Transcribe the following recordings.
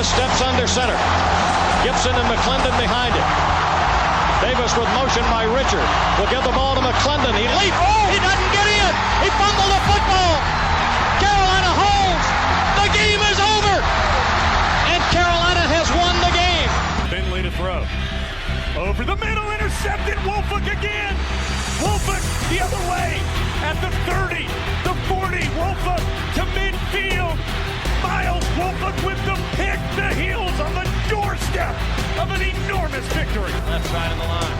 Davis steps under center. Gibson and McClendon behind him. Davis with motion by Richard. Will give the ball to McClendon. He leaps. Oh, he doesn't get in. He fumbled the football. Carolina holds. The game is over. And Carolina has won the game. Finley to throw. Over the middle, intercepted. Wolford again. Wolford the other way at the 30, the 40. Wolford to midfield. Miles Wolford with the pick. The Heels on the doorstep of an enormous victory. Left side of the line.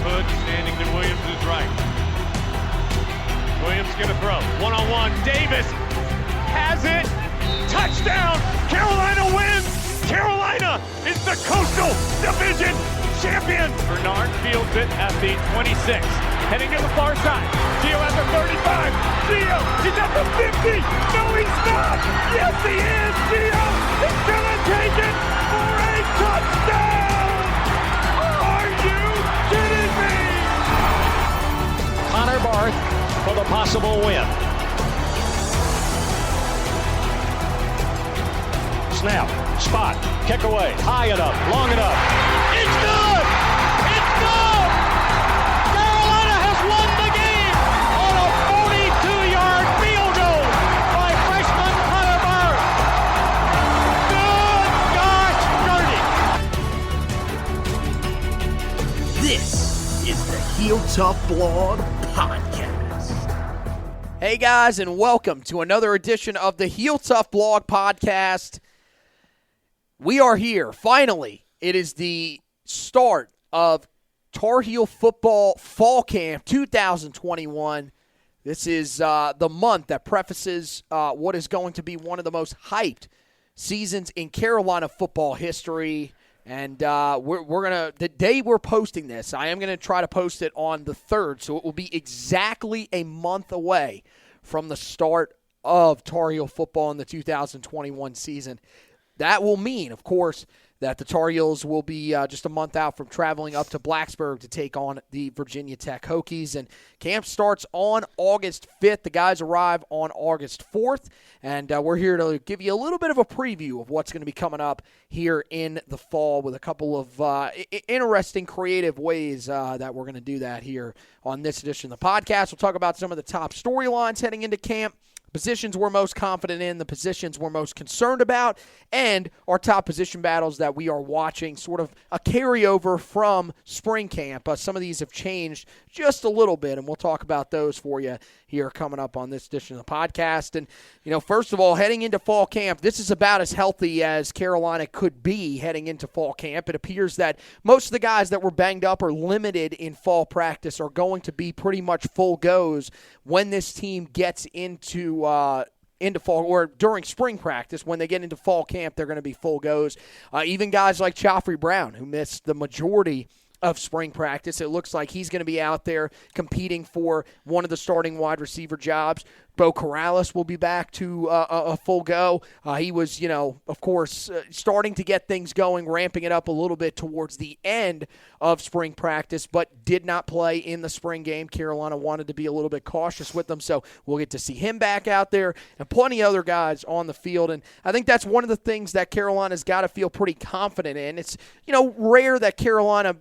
Hood standing to Williams' right. Williams gonna throw. One-on-one. Davis has it. Touchdown! Carolina wins! Carolina is the Coastal Division champion! Bernard fields it at the 26. Heading to the far side. Gio at the 35. Gio is at the 50. No, he's not. Yes, he is. Gio is going to take it for a touchdown. Are you kidding me? Connor Barth for the possible win. Snap, spot, kick away, high enough, long enough. It's good! It's good! Carolina has won the game on a 42-yard field goal by freshman Connor Barth. Good gosh, dirty. This is the Heel Tough Blog Podcast. Hey guys, and welcome to another edition of the Heel Tough Blog Podcast. We are here, finally. It is the start of Tar Heel Football Fall Camp 2021. This is the month that prefaces what is going to be one of the most hyped seasons in Carolina football history. And we're going to, the day we're posting this, I am going to try to post it on the 3rd, so it will be exactly a month away from the start of Tar Heel football in the 2021 season. That will mean, of course, that the Tar Heels will be just a month out from traveling up to Blacksburg to take on the Virginia Tech Hokies. And camp starts on August 5th. The guys arrive on August 4th. And we're here to give you a little bit of a preview of what's going to be coming up here in the fall with a couple of interesting, creative ways that we're going to do that here on this edition of the podcast. We'll talk about some of the top storylines heading into camp, positions we're most confident in, the positions we're most concerned about, and our top position battles that we are watching, sort of a carryover from spring camp. Some of these have changed just a little bit, and we'll talk about those for you here coming up on this edition of the podcast. And, you know, first of all, heading into fall camp, this is about as healthy as Carolina could be heading into fall camp. It appears that most of the guys that were banged up or limited in fall practice are going to be pretty much full goes when this team gets into fall, or during spring practice. When they get into fall camp, they're going to be full goes. Even guys like Joffrey Brown, who missed the majority of spring practice, it looks like he's going to be out there competing for one of the starting wide receiver jobs. Bo Corrales will be back to a full go. He was, you know, of course, starting to get things going, ramping it up a little bit towards the end of spring practice, but did not play in the spring game. Carolina wanted to be a little bit cautious with them, so we'll get to see him back out there and plenty of other guys on the field. And I think that's one of the things that Carolina's got to feel pretty confident in. It's, you know, rare that Carolina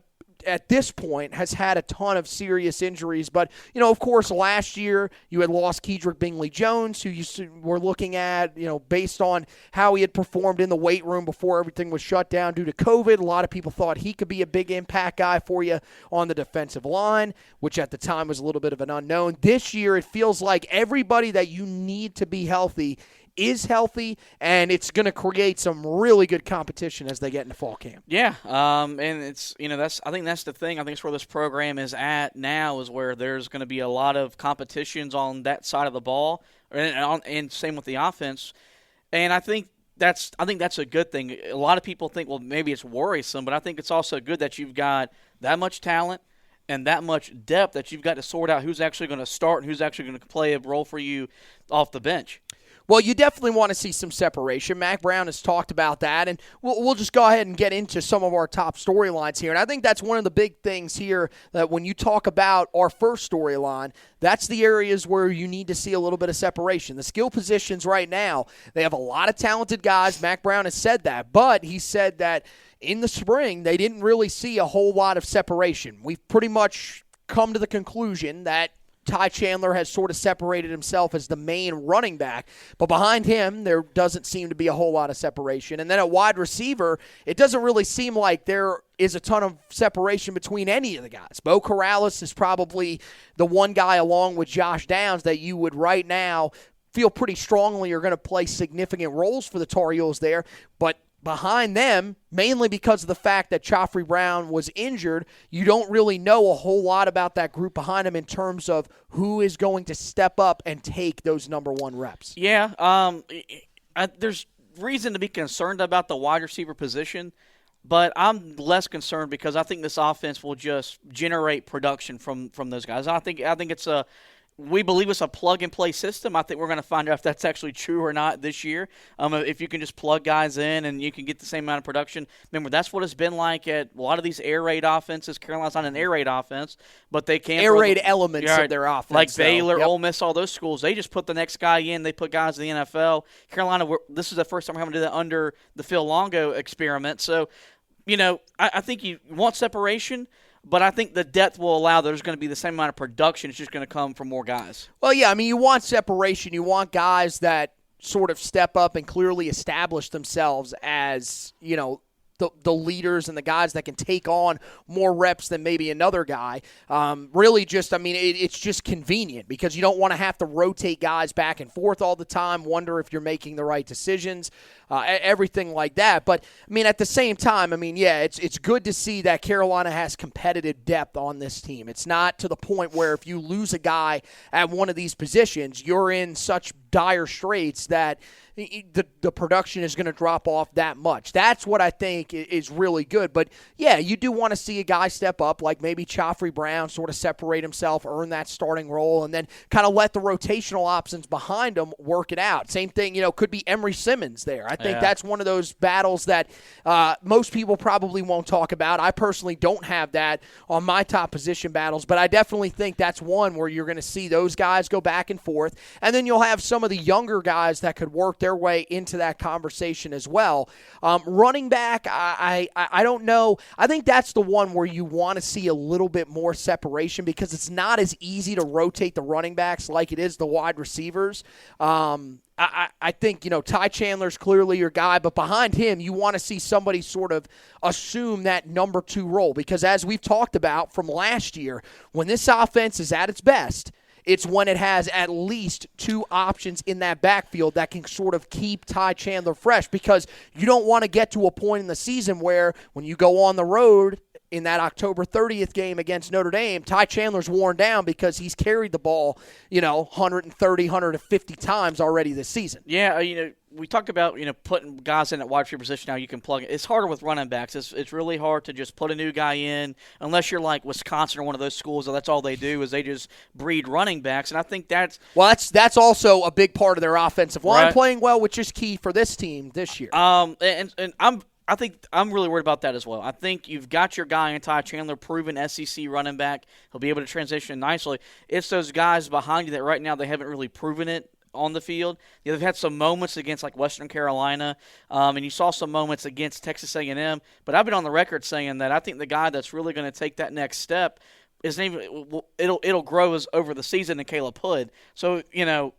at this point has had a ton of serious injuries. But, you know, of course, last year you had lost Kedrick Bingley-Jones, who you were looking at, you know, based on how he had performed in the weight room before everything was shut down due to COVID. A lot of people thought he could be a big impact guy for you on the defensive line, which at the time was a little bit of an unknown. This year it feels like everybody that you need to be healthy is healthy, and it's going to create some really good competition as they get into fall camp. Yeah, and it's, you know, I think that's the thing. I think it's where this program is at now, is where there's going to be a lot of competitions on that side of the ball, and same with the offense. And I think that's a good thing. A lot of people think, well, maybe it's worrisome, but I think it's also good that you've got that much talent and that much depth that you've got to sort out who's actually going to start and who's actually going to play a role for you off the bench. Well, you definitely want to see some separation. Mack Brown has talked about that, and we'll just go ahead and get into some of our top storylines here. And I think that's one of the big things here, that when you talk about our first storyline, that's the areas where you need to see a little bit of separation. The skill positions right now, they have a lot of talented guys. Mack Brown has said that, but he said that in the spring they didn't really see a whole lot of separation. We've pretty much come to the conclusion that Ty Chandler has sort of separated himself as the main running back, but behind him, there doesn't seem to be a whole lot of separation. And then at wide receiver, it doesn't really seem like there is a ton of separation between any of the guys. Beau Corrales is probably the one guy, along with Josh Downs, that you would right now feel pretty strongly are going to play significant roles for the Tar Heels there, but behind them, mainly because of the fact that Joffrey Brown was injured, you don't really know a whole lot about that group behind him in terms of who is going to step up and take those number one reps. Yeah, there's reason to be concerned about the wide receiver position, but I'm less concerned because I think this offense will just generate production from those guys. I think it's we believe it's a plug-and-play system. I think we're going to find out if that's actually true or not this year. If you can just plug guys in and you can get the same amount of production. Remember, that's what it's been like at a lot of these air raid offenses. Carolina's not an air raid offense, but they can. Air raid elements of their offense. Like Baylor, Yep. Ole Miss, all those schools, they just put the next guy in. They put guys in the NFL. Carolina, this is the first time we're having to do that under the Phil Longo experiment. So, I think you want separation, but I think the depth will allow there's going to be the same amount of production. It's just going to come from more guys. Well, yeah, I mean, you want separation. You want guys that sort of step up and clearly establish themselves as, the leaders and the guys that can take on more reps than maybe another guy. It's just convenient because you don't want to have to rotate guys back and forth all the time, wonder if you're making the right decisions, everything like that. But, at the same time, it's good to see that Carolina has competitive depth on this team. It's not to the point where if you lose a guy at one of these positions, you're in such dire straits that the production is going to drop off that much. That's what I think is really good. But, yeah, you do want to see a guy step up, like maybe Joffrey Brown, sort of separate himself, earn that starting role, and then kind of let the rotational options behind him work it out. Same thing, could be Emery Simmons there. I think that's one of those battles that most people probably won't talk about. I personally don't have that on my top position battles, but I definitely think that's one where you're going to see those guys go back and forth. And then you'll have some of the younger guys that could work their way into that conversation as well. Running back, I don't know. I think that's the one where you want to see a little bit more separation because it's not as easy to rotate the running backs like it is the wide receivers. I think, Ty Chandler's clearly your guy, but behind him, you want to see somebody sort of assume that number 2 role because as we've talked about from last year, when this offense is at its best, it's when it has at least 2 options in that backfield that can sort of keep Ty Chandler fresh because you don't want to get to a point in the season where when you go on the road in that October 30th game against Notre Dame, Ty Chandler's worn down because he's carried the ball, 130, 150 times already this season. Yeah, we talk about, putting guys in at wide receiver position now you can plug it. It's harder with running backs. It's really hard to just put a new guy in unless you're like Wisconsin or one of those schools. That's all they do is they just breed running backs, and I think that's – Well, that's also a big part of their offensive line playing well, which is key for this team this year. I think I'm really worried about that as well. I think you've got your guy in Ty Chandler, proven SEC running back. He'll be able to transition nicely. It's those guys behind you that right now they haven't really proven it on the field. They've had some moments against like Western Carolina, and you saw some moments against Texas A&M. But I've been on the record saying that I think the guy that's really going to take that next step his name it'll grow as over the season in Caleb Hood. So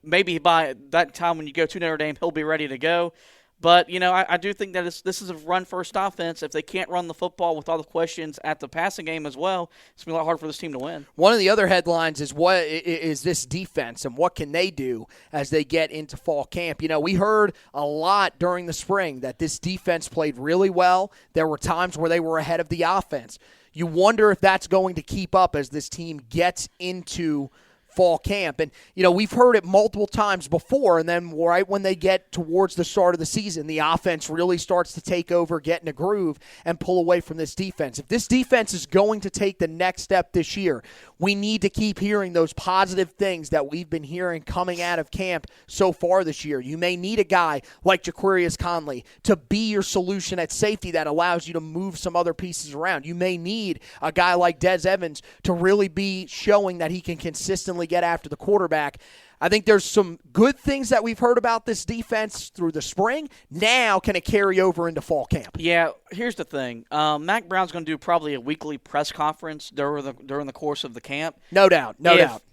maybe by that time when you go to Notre Dame, he'll be ready to go. But, I do think that this is a run-first offense. If they can't run the football with all the questions at the passing game as well, it's going to be a lot harder for this team to win. One of the other headlines is what is this defense and what can they do as they get into fall camp. We heard a lot during the spring that this defense played really well. There were times where they were ahead of the offense. You wonder if that's going to keep up as this team gets into fall camp. And, we've heard it multiple times before, and then right when they get towards the start of the season, the offense really starts to take over, get in a groove, and pull away from this defense. If this defense is going to take the next step this year, we need to keep hearing those positive things that we've been hearing coming out of camp so far this year. You may need a guy like Jaquarius Conley to be your solution at safety that allows you to move some other pieces around. You may need a guy like Des Evans to really be showing that he can consistently get after the quarterback. I think there's some good things that we've heard about this defense through the spring. Now, can it carry over into fall camp? Yeah, here's the thing. Mack Brown's going to do probably a weekly press conference during the course of the camp. No doubt.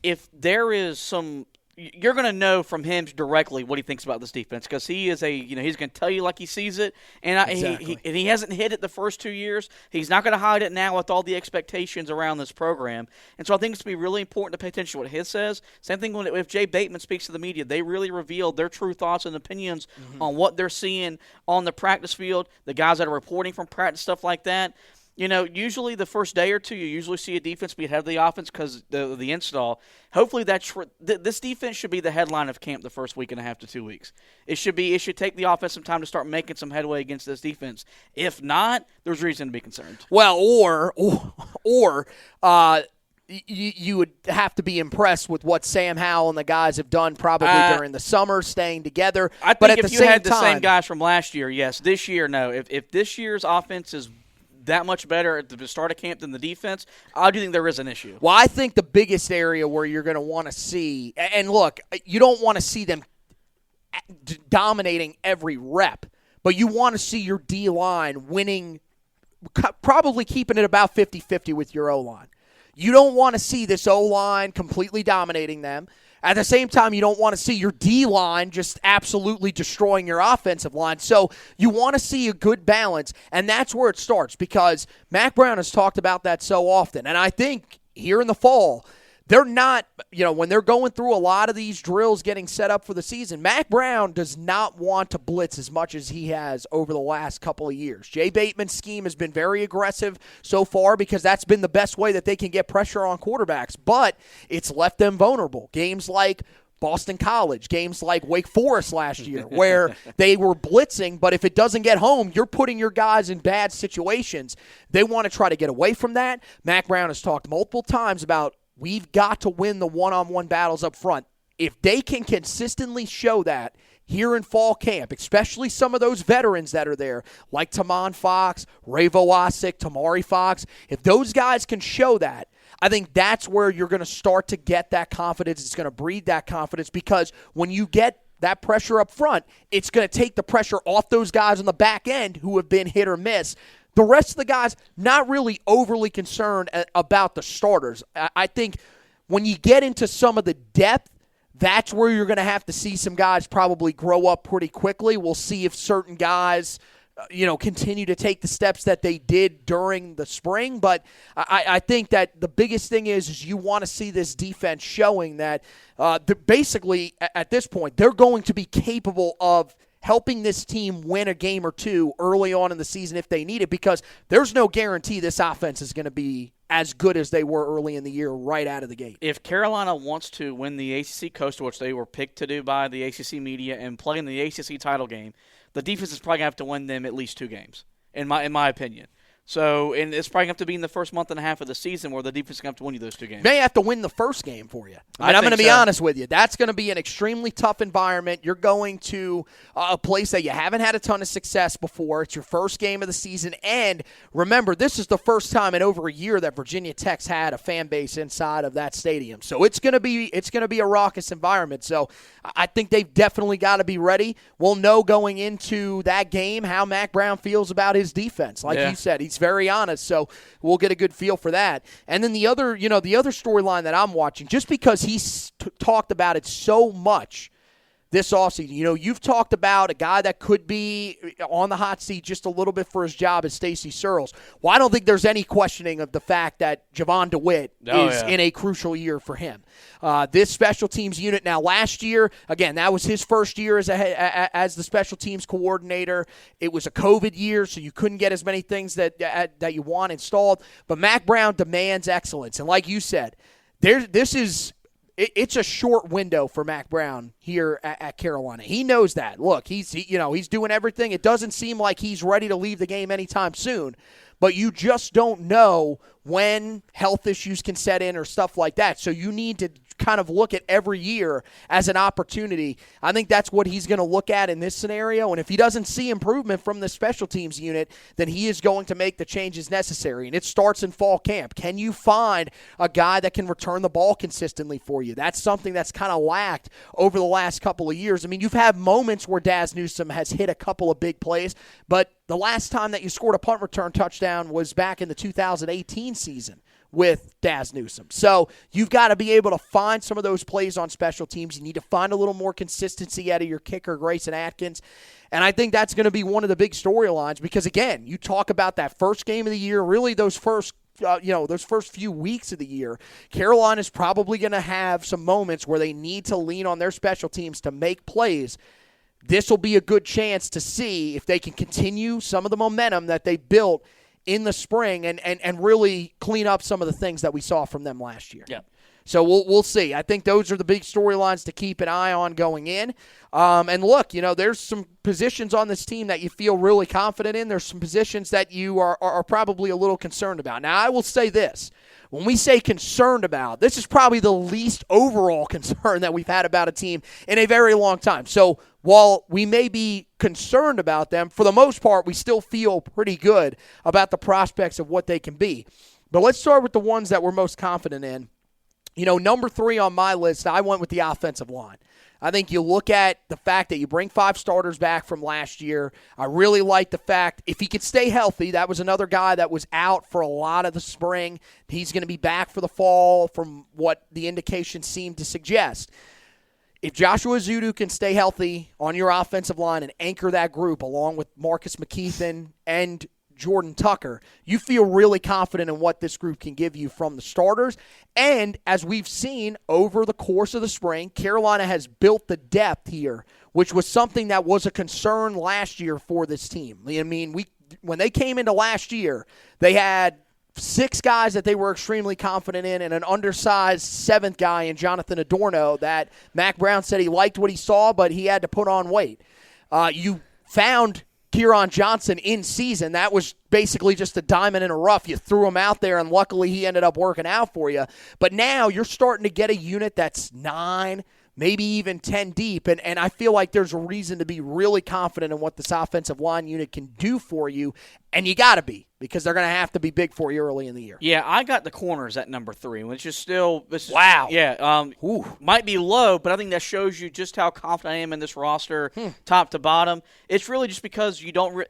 If there is some – you're going to know from him directly what he thinks about this defense because he is he's going to tell you like he sees it, and exactly. he hasn't hit it the first 2 years. He's not going to hide it now with all the expectations around this program. And so I think it's going to be really important to pay attention to what his says. Same thing if Jay Bateman speaks to the media. They really revealed their true thoughts and opinions on what they're seeing on the practice field, the guys that are reporting from practice, stuff like that. Usually the first day or two, you usually see a defense be ahead of the offense because the install. Hopefully, this defense should be the headline of camp the first week and a half to 2 weeks. It should take the offense some time to start making some headway against this defense. If not, there's reason to be concerned. Well, you would have to be impressed with what Sam Howell and the guys have done probably during the summer, staying together. I think but at if the you same had the time, same guys from last year, yes. This year, no. If this year's offense is that much better at the start of camp than the defense, I do think there is an issue. Well, I think the biggest area where you're going to want to see, and look, you don't want to see them dominating every rep, but you want to see your D-line winning, probably keeping it about 50-50 with your O-line. You don't want to see this O-line completely dominating them. At the same time, you don't want to see your D-line just absolutely destroying your offensive line. So you want to see a good balance, and that's where it starts because Mack Brown has talked about that so often. And I think here in the fall, they're not, when they're going through a lot of these drills getting set up for the season, Mack Brown does not want to blitz as much as he has over the last couple of years. Jay Bateman's scheme has been very aggressive so far because that's been the best way that they can get pressure on quarterbacks, but it's left them vulnerable. Games like Boston College, games like Wake Forest last year where they were blitzing, but if it doesn't get home, you're putting your guys in bad situations. They want to try to get away from that. Mack Brown has talked multiple times about we've got to win the one-on-one battles up front. If they can consistently show that here in fall camp, especially some of those veterans that are there, like Tamon Fox, Ray Vohasek, Tamari Fox, if those guys can show that, I think that's where you're going to start to get that confidence. It's going to breed that confidence because when you get that pressure up front, it's going to take the pressure off those guys on the back end who have been hit or miss. The rest of the guys, not really overly concerned about the starters. I think when you get into some of the depth, that's where you're going to have to see some guys probably grow up pretty quickly. We'll see if certain guys, continue to take the steps that they did during the spring. But I think that the biggest thing is you want to see this defense showing that basically at this point they're going to be capable of helping this team win a game or two early on in the season if they need it because there's no guarantee this offense is going to be as good as they were early in the year right out of the gate. If Carolina wants to win the ACC Coastal, which they were picked to do by the ACC media, and play in the ACC title game, the defense is probably going to have to win them at least 2 games, in my opinion. So, and it's probably going to have to be in the first month and a half of the season where the defense is going to have to win you those 2 games. May have to win the first game for you. And I'm going to be honest with you. That's going to be an extremely tough environment. You're going to a place that you haven't had a ton of success before. It's your first game of the season. And remember, this is the first time in over a year that Virginia Tech's had a fan base inside of that stadium. So it's going to be a raucous environment. So I think they've definitely got to be ready. We'll know going into that game how Mack Brown feels about his defense. Like you said, he's very honest, so we'll get a good feel for that. And then the other storyline that I'm watching, just because he's talked about it so much this offseason. You've talked about a guy that could be on the hot seat just a little bit for his job as Stacy Searles. Well, I don't think there's any questioning of the fact that Javon DeWitt is in a crucial year for him. This special teams unit now last year, again, that was his first year as the special teams coordinator. It was a COVID year, so you couldn't get as many things that you want installed. But Mack Brown demands excellence. And like you said, this is it's a short window for Mack Brown here at Carolina. He knows that. Look, he's doing everything. It doesn't seem like he's ready to leave the game anytime soon, but you just don't know when health issues can set in or stuff like that. So you need to kind of look at every year as an opportunity. I think that's what he's going to look at in this scenario. And if he doesn't see improvement from the special teams unit, then he is going to make the changes necessary. And it starts in fall camp. Can you find a guy that can return the ball consistently for you? That's something that's kind of lacked over the last couple of years. I mean, you've had moments where Daz Newsome has hit a couple of big plays, but the last time that you scored a punt return touchdown was back in the 2018 season with Daz Newsome. So you've got to be able to find some of those plays on special teams. You need to find a little more consistency out of your kicker, Grayson Atkins. And I think that's going to be one of the big storylines because, again, you talk about that first game of the year, really those first few weeks of the year, Carolina's probably going to have some moments where they need to lean on their special teams to make plays. This will be a good chance to see if they can continue some of the momentum that they built in the spring and really clean up some of the things that we saw from them last year. Yeah. So we'll see. I think those are the big storylines to keep an eye on going in. And look, there's some positions on this team that you feel really confident in. There's some positions that you are probably a little concerned about. Now, I will say this. When we say concerned about, this is probably the least overall concern that we've had about a team in a very long time. So while we may be concerned about them, for the most part, we still feel pretty good about the prospects of what they can be. But let's start with the ones that we're most confident in. Number 3 on my list, I went with the offensive line. I think you look at the fact that you bring 5 starters back from last year. I really like the fact if he could stay healthy, that was another guy that was out for a lot of the spring. He's going to be back for the fall from what the indications seem to suggest. If Joshua Ezeudu can stay healthy on your offensive line and anchor that group along with Marcus McKeithen and Jordan Tucker, you feel really confident in what this group can give you from the starters. And as we've seen over the course of the spring, Carolina has built the depth here, which was something that was a concern last year for this team. I mean, when they came into last year, they had 6 guys that they were extremely confident in and an undersized 7th guy in Jonathan Adorno that Mack Brown said he liked what he saw, but he had to put on weight. You found Kieron Johnson in season. That was basically just a diamond in a rough. You threw him out there, and luckily he ended up working out for you. But now you're starting to get a unit that's 9, maybe even 10 deep, and I feel like there's a reason to be really confident in what this offensive line unit can do for you, and you got to be, because they're going to have to be big for you early in the year. Yeah, I got the corners at number 3, which is still wow. Yeah, might be low, but I think that shows you just how confident I am in this roster, top to bottom. It's really just because you don't,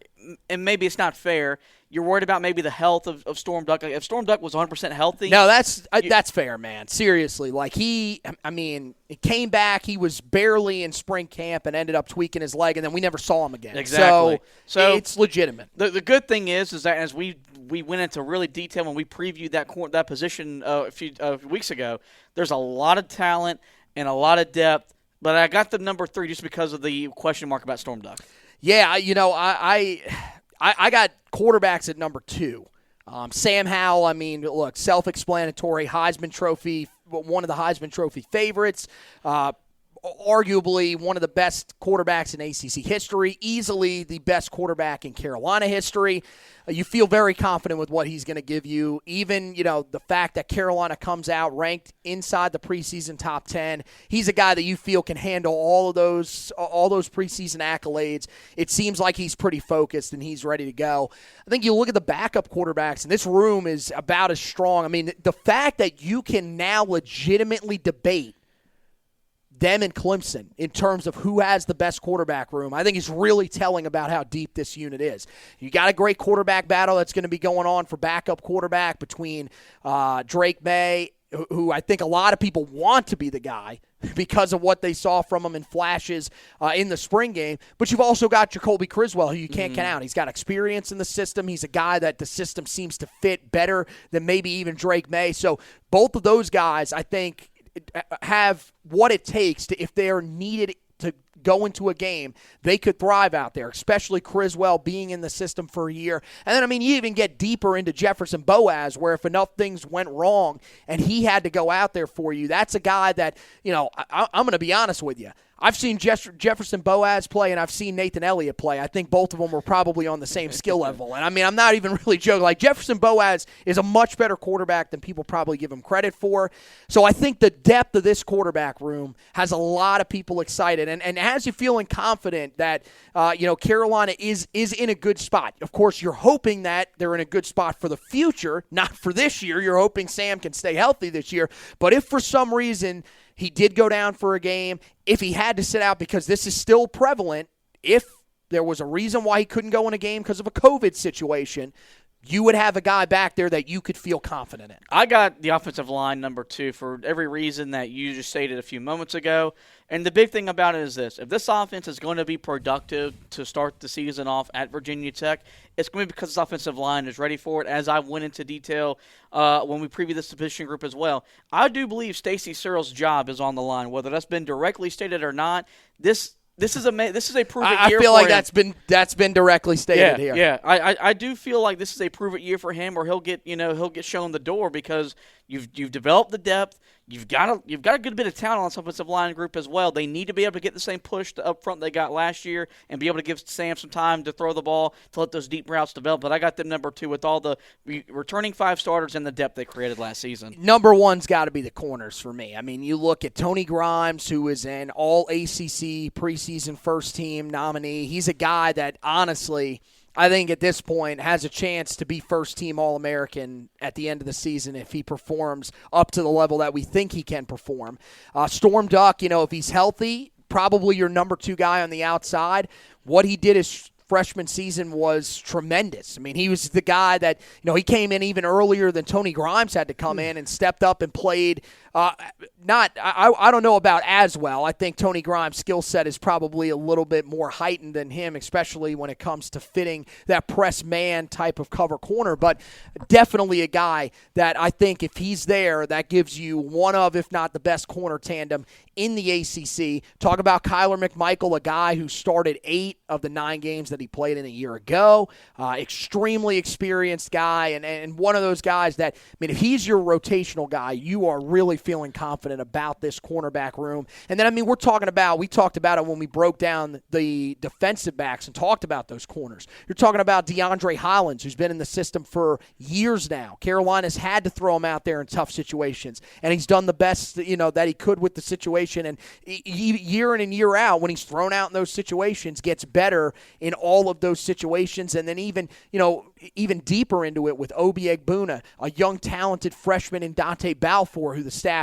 and maybe it's not fair. You're worried about maybe the health of Storm Duck. If Storm Duck was 100% healthy, no, that's fair, man. Seriously, he came back. He was barely in spring camp and ended up tweaking his leg, and then we never saw him again. Exactly. So it's legitimate. The good thing is that as we went into really detail when we previewed that position a few weeks ago, there's a lot of talent and a lot of depth. But I got the number 3 just because of the question mark about Storm Duck. Yeah, I got quarterbacks at number 2. Sam Howell, look, self-explanatory, Heisman Trophy, one of the Heisman Trophy favorites, arguably one of the best quarterbacks in ACC history, easily the best quarterback in Carolina history. You feel very confident with what he's going to give you. Even, the fact that Carolina comes out ranked inside the preseason top 10. He's a guy that you feel can handle all those preseason accolades. It seems like he's pretty focused and he's ready to go. I think you look at the backup quarterbacks, and this room is about as strong. The fact that you can now legitimately debate them and Clemson in terms of who has the best quarterback room, I think is really telling about how deep this unit is. You got a great quarterback battle that's going to be going on for backup quarterback between Drake May, who I think a lot of people want to be the guy because of what they saw from him in flashes in the spring game. But you've also got Jacoby Criswell, who you can't count out. He's got experience in the system. He's a guy that the system seems to fit better than maybe even Drake May. So both of those guys, I think, have what it takes to, if they are needed to go into a game, they could thrive out there, especially Criswell being in the system for a year. And then, I mean, you even get deeper into Jefferson Boaz, where if enough things went wrong and he had to go out there for you, that's a guy that, I'm going to be honest with you. I've seen Jefferson Boaz play, and I've seen Nathan Elliott play. I think both of them were probably on the same skill level. And, I mean, I'm not even really joking. Like, Jefferson Boaz is a much better quarterback than people probably give him credit for. So I think the depth of this quarterback room has a lot of people excited and has you feeling confident that, Carolina is in a good spot. Of course, you're hoping that they're in a good spot for the future, not for this year. You're hoping Sam can stay healthy this year. But if for some reason he did go down for a game, if he had to sit out, because this is still prevalent, if there was a reason why he couldn't go in a game because of a COVID situation, you would have a guy back there that you could feel confident in. I got the offensive line number 2 for every reason that you just stated a few moments ago. And the big thing about it is this. If this offense is going to be productive to start the season off at Virginia Tech, it's going to be because this offensive line is ready for it, as I went into detail when we previewed this position group as well. I do believe Stacey Searles' job is on the line, whether that's been directly stated or not. This is a proven year for him. I feel like that's been directly stated here. Yeah, I do feel like this is a proven year for him, or he'll get shown the door, because you've developed the depth. You've got a good bit of talent on this offensive line group as well. They need to be able to get the same push up front they got last year and be able to give Sam some time to throw the ball, to let those deep routes develop. But I got them number 2 with all the returning 5 starters and the depth they created last season. Number 1's got to be the corners for me. I mean, you look at Tony Grimes, who is an all-ACC preseason first-team nominee. He's a guy that, honestly, I think at this point has a chance to be first-team All-American at the end of the season if he performs up to the level that we think he can perform. Storm Duck, if he's healthy, probably your number 2 guy on the outside. What he did his freshman season was tremendous. I mean, he was the guy that, he came in even earlier than Tony Grimes had to come in and stepped up and played. I don't know about as well. I think Tony Grimes' skill set is probably a little bit more heightened than him, especially when it comes to fitting that press man type of cover corner. But definitely a guy that I think if he's there, that gives you one of, if not the best corner tandem in the ACC. Talk about Kyler McMichael, a guy who started 8 of the 9 games that he played in a year ago. Extremely experienced guy, and one of those guys that, if he's your rotational guy, you are really feeling confident about this cornerback room. And then, we talked about it when we broke down the defensive backs and talked about those corners. You're talking about DeAndre Hollins, who's been in the system for years now. Carolina's had to throw him out there in tough situations, and he's done the best, that he could with the situation. And year in and year out, when he's thrown out in those situations, gets better in all of those situations. And then even deeper into it with Obi Egbuna, a young, talented freshman in Dante Balfour, who the staff,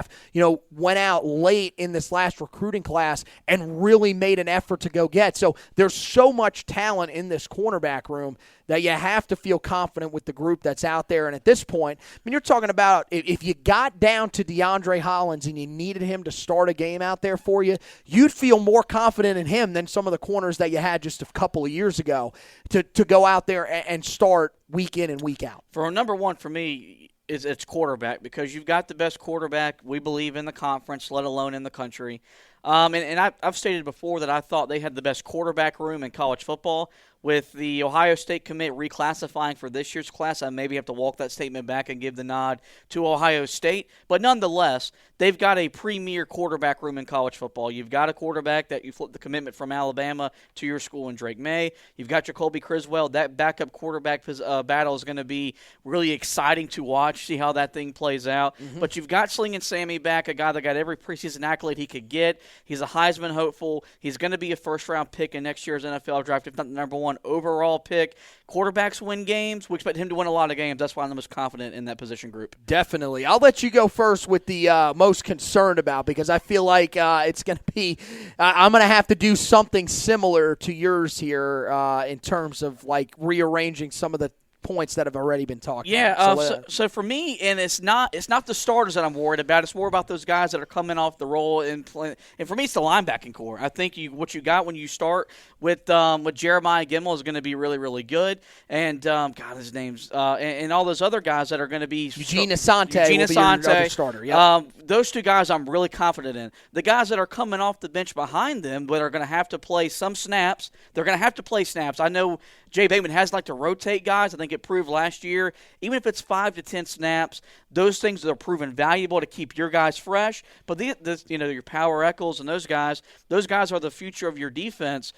went out late in this last recruiting class and really made an effort to go get. So there's so much talent in this cornerback room that you have to feel confident with the group that's out there. And at this point, you're talking about if you got down to DeAndre Hollins and you needed him to start a game out there for you, you'd feel more confident in him than some of the corners that you had just a couple of years ago to go out there and start week in and week out. For number 1 for me, it's quarterback, because you've got the best quarterback, we believe, in the conference, let alone in the country. And I've stated before that I thought they had the best quarterback room in college football. With the Ohio State commit reclassifying for this year's class, I maybe have to walk that statement back and give the nod to Ohio State. But nonetheless, they've got a premier quarterback room in college football. You've got a quarterback that you flipped the commitment from Alabama to your school in Drake May. You've got Jacoby Criswell. That backup quarterback battle is going to be really exciting to watch, see how that thing plays out. Mm-hmm. But you've got Slinging Sammy back, a guy that got every preseason accolade he could get. He's a Heisman hopeful. He's going to be a first-round pick in next year's NFL draft, if not the number 1 overall pick. Quarterbacks win games. We expect him to win a lot of games. That's why I'm the most confident in that position group. Definitely. I'll let you go first with the most concerned about, because I feel like it's going to be I'm going to have to do something similar to yours here in terms of like rearranging some of the points that have already been talked Yeah, about. so for me, and it's not the starters that I'm worried about. It's more about those guys that are coming off the roll and playing. And for me, it's the linebacking core. I think what you got when you start with Jeremiah Gemmel is going to be really, really good. And God, his name's and all those other guys that are going to be Eugene Asante will be your other starter. Yep. Those two guys I'm really confident in. The guys that are coming off the bench behind them, but are going to have to play some snaps. They're going to have to play snaps. I know Jay Bateman has liked to rotate guys. I think it proved last year. Even if it's 5 to 10 snaps, those things are proven valuable to keep your guys fresh. But your Power Eccles and those guys are the future of your defense.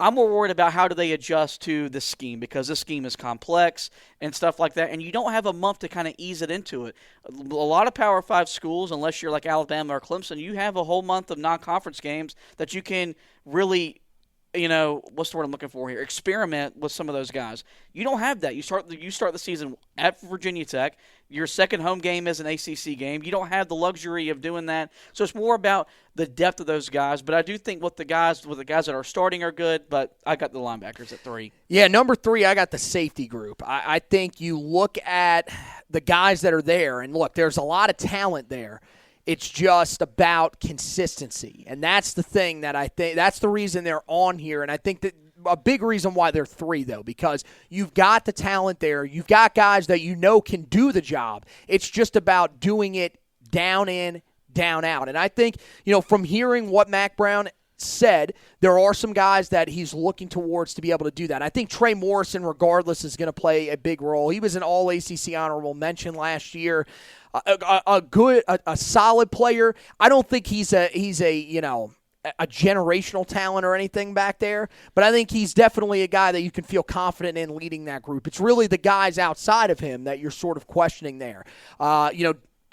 I'm more worried about how do they adjust to the scheme, because this scheme is complex and stuff like that, and you don't have a month to kind of ease it into it. A lot of Power 5 schools, unless you're like Alabama or Clemson, you have a whole month of non-conference games that you can really, what's the word I'm looking for here? Experiment with some of those guys. You don't have that. You start the season at Virginia Tech. Your second home game is an ACC game. You don't have the luxury of doing that. So it's more about the depth of those guys. But I do think the guys that are starting are good. But I got the linebackers at 3. Yeah, number 3, I got the safety group. I think you look at the guys that are there, and look, there's a lot of talent there. It's just about consistency. And that's the thing that I think, that's the reason they're on here. And I think that a big reason why they're 3, though, because you've got the talent there. You've got guys that can do the job. It's just about doing it down in, down out. And I think, from hearing what Mack Brown said, there are some guys that he's looking towards to be able to do that. I think Trey Morrison, regardless, is going to play a big role. He was an all-ACC honorable mention last year. A solid player. I don't think he's a generational talent or anything back there, but I think he's definitely a guy that you can feel confident in leading that group. It's really the guys outside of him that you're sort of questioning there.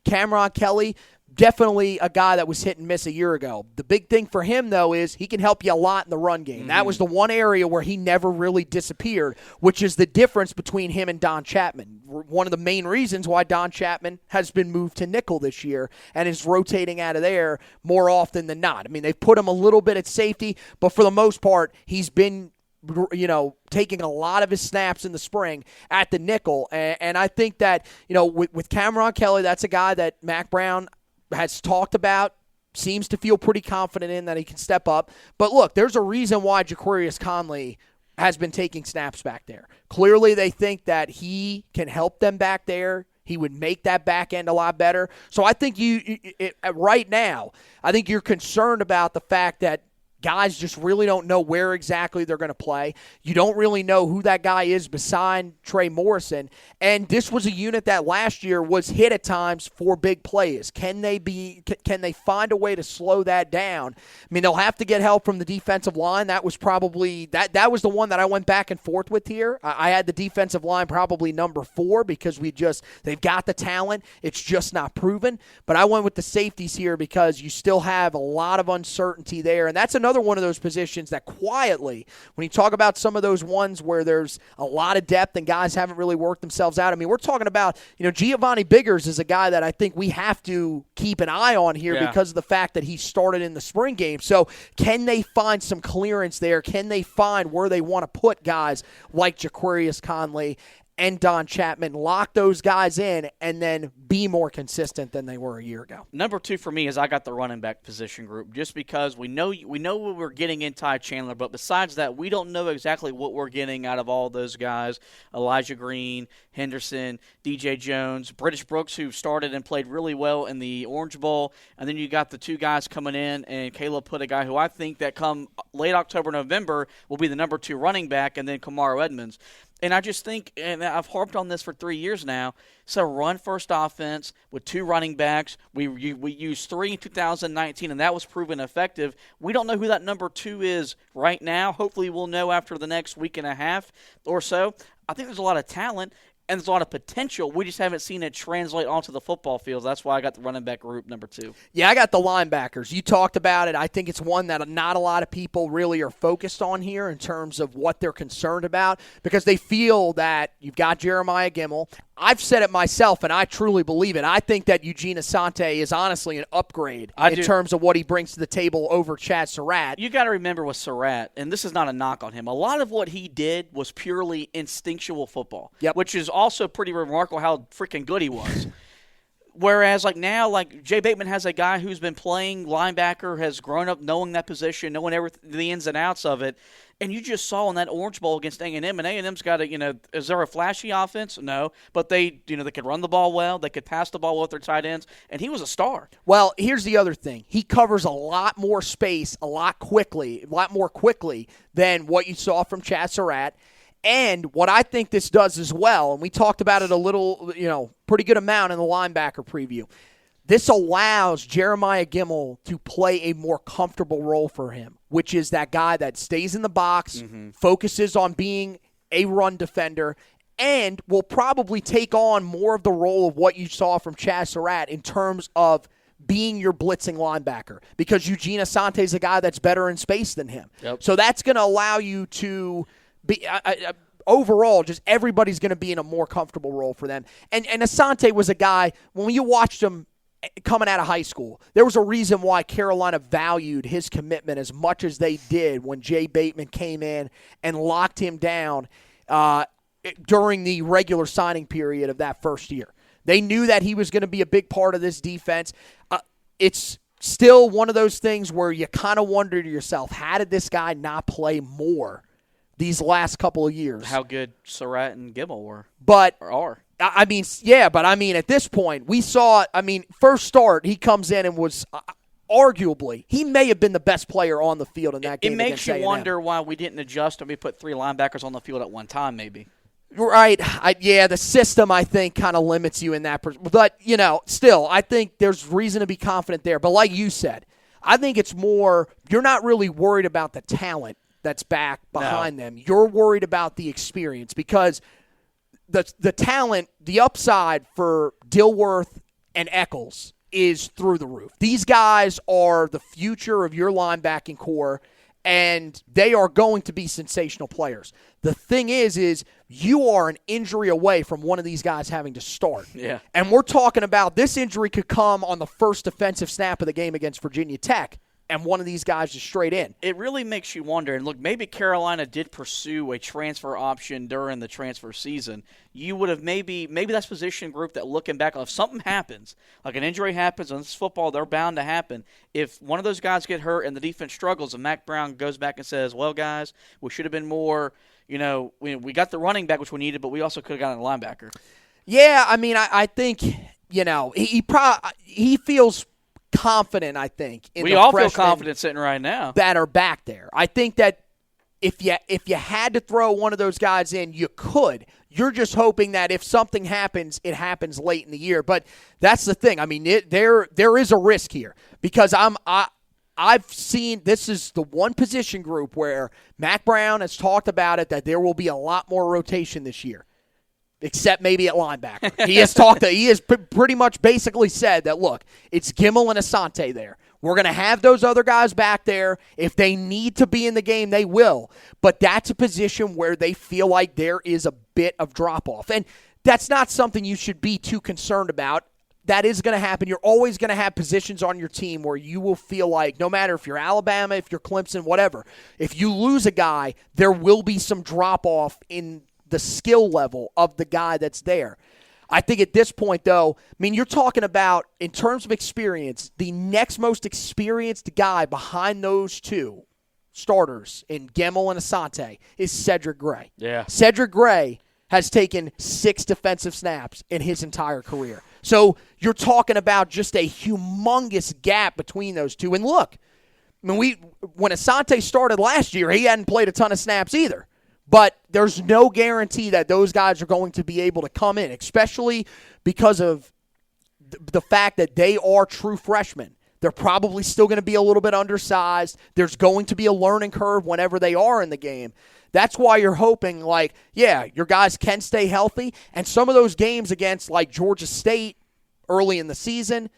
Cameron Kelly, definitely a guy that was hit and miss a year ago. The big thing for him, though, is he can help you a lot in the run game. Mm-hmm. That was the one area where he never really disappeared, which is the difference between him and Don Chapman. One of the main reasons why Don Chapman has been moved to nickel this year and is rotating out of there more often than not. I mean, they've put him a little bit at safety, but for the most part, he's been taking a lot of his snaps in the spring at the nickel. And I think that, with Cameron Kelly, that's a guy that Mack Brown has talked about, seems to feel pretty confident in that he can step up. But look, there's a reason why Ja'Qurious Conley has been taking snaps back there. Clearly they think that he can help them back there. He would make that back end a lot better. So I think right now, I think you're concerned about the fact that guys just really don't know where exactly they're going to play. You don't really know who that guy is beside Trey Morrison. And this was a unit that last year was hit at times for big plays. Can they find a way to slow that down? I mean, they'll have to get help from the defensive line. That was probably that was the one that I went back and forth with here. I had the defensive line probably number 4 because they've got the talent. It's just not proven. But I went with the safeties here because you still have a lot of uncertainty there. And that's another one of those positions that quietly, when you talk about some of those ones where there's a lot of depth and guys haven't really worked themselves out. I mean, we're talking about, Giovanni Biggers is a guy that I think we have to keep an eye on here because of the fact that he started in the spring game. So can they find some clearance there? Can they find where they want to put guys like Ja'Qurious Conley and Don Chapman, lock those guys in, and then be more consistent than they were a year ago? Number 2 for me is I got the running back position group, just because we know what we're getting in Ty Chandler, but besides that, we don't know exactly what we're getting out of all those guys. Elijah Green, Henderson, DJ Jones, British Brooks, who started and played really well in the Orange Bowl, and then you got the 2 guys coming in, and Caleb put a guy who I think that come late October, November will be the number 2 running back, and then Kamaro Edmonds. And I just think, and I've harped on this for 3 years now, it's a run-first offense with 2 running backs. We used 3 in 2019, and that was proven effective. We don't know who that number 2 is right now. Hopefully we'll know after the next week and a half or so. I think there's a lot of talent, and there's a lot of potential. We just haven't seen it translate onto the football field. That's why I got the running back group number 2. Yeah, I got the linebackers. You talked about it. I think it's one that not a lot of people really are focused on here in terms of what they're concerned about, because they feel that you've got Jeremiah Gemmel. I've said it myself, and I truly believe it. I think that Eugene Asante is honestly an upgrade in terms of what he brings to the table over Chad Surratt. You got to remember with Surratt, and this is not a knock on him, a lot of what he did was purely instinctual football, which is also pretty remarkable how freaking good he was. Whereas, now, Jay Bateman has a guy who's been playing linebacker, has grown up knowing that position, knowing the ins and outs of it. And you just saw in that Orange Bowl against A&M, and A&M's got is there a flashy offense? No. But they could run the ball well. They could pass the ball well with their tight ends. And he was a star. Well, here's the other thing. He covers a lot more space a lot more quickly than what you saw from Chad Surratt. And what I think this does as well, and we talked about it a little, pretty good amount in the linebacker preview, this allows Jeremiah Gemmel to play a more comfortable role for him, which is that guy that stays in the box, focuses on being a run defender, and will probably take on more of the role of what you saw from Chad Surratt in terms of being your blitzing linebacker, because Eugene Asante is a guy that's better in space than him. Yep. So that's going to allow you to be overall, just everybody's going to be in a more comfortable role for them. And Asante was a guy, when you watched him coming out of high school, there was a reason why Carolina valued his commitment as much as they did when Jay Bateman came in and locked him down during the regular signing period of that first year. They knew that he was going to be a big part of this defense. It's still one of those things where you kind of wonder to yourself, how did this guy not play more these last couple of years? How good Surratt and Gemmel were. But are. at this point, we saw, first start, he comes in and was arguably, he may have been the best player on the field in that game. It makes you wonder why we didn't adjust and we put 3 linebackers on the field at one time, maybe. Right. The system, I think, kind of limits you in that. But, still, I think there's reason to be confident there. But like you said, I think it's more, you're not really worried about the talent that's back behind them. You're worried about the experience, because the talent, the upside for Dilworth and Eccles is through the roof. These guys are the future of your linebacking core, and they are going to be sensational players. The thing is you are an injury away from one of these guys having to start. Yeah. And we're talking about this injury could come on the first defensive snap of the game against Virginia Tech, and one of these guys is straight in. It really makes you wonder. And look, maybe Carolina did pursue a transfer option during the transfer season. You would have maybe that's position group that, looking back, if something happens, like an injury happens, and this is football, they're bound to happen. If one of those guys get hurt and the defense struggles, and Mack Brown goes back and says, well, guys, we should have been more, we got the running back, which we needed, but we also could have gotten a linebacker. Yeah, I think, he feels confident, I think, in we the all feel freshmen confident sitting right now that are back there. I think that if you had to throw one of those guys in, you could. You're just hoping that if something happens, it happens late in the year. But that's the thing. There is a risk here, because I've seen, this is the one position group where Mack Brown has talked about it, that there will be a lot more rotation this year. Except maybe at linebacker. He has pretty much basically said that, look, it's Gemmel and Asante there. We're going to have those other guys back there. If they need to be in the game, they will. But that's a position where they feel like there is a bit of drop-off. And that's not something you should be too concerned about. That is going to happen. You're always going to have positions on your team where you will feel like, no matter if you're Alabama, if you're Clemson, whatever, if you lose a guy, there will be some drop-off in the skill level of the guy that's there. I think at this point, though, you're talking about, in terms of experience, the next most experienced guy behind those two starters in Gemmel and Asante is Cedric Gray. Yeah. Cedric Gray has taken 6 defensive snaps in his entire career. So you're talking about just a humongous gap between those two. And look, when Asante started last year, he hadn't played a ton of snaps either. But there's no guarantee that those guys are going to be able to come in, especially because of the fact that they are true freshmen. They're probably still going to be a little bit undersized. There's going to be a learning curve whenever they are in the game. That's why you're hoping, your guys can stay healthy. And some of those games against, Georgia State early in the season,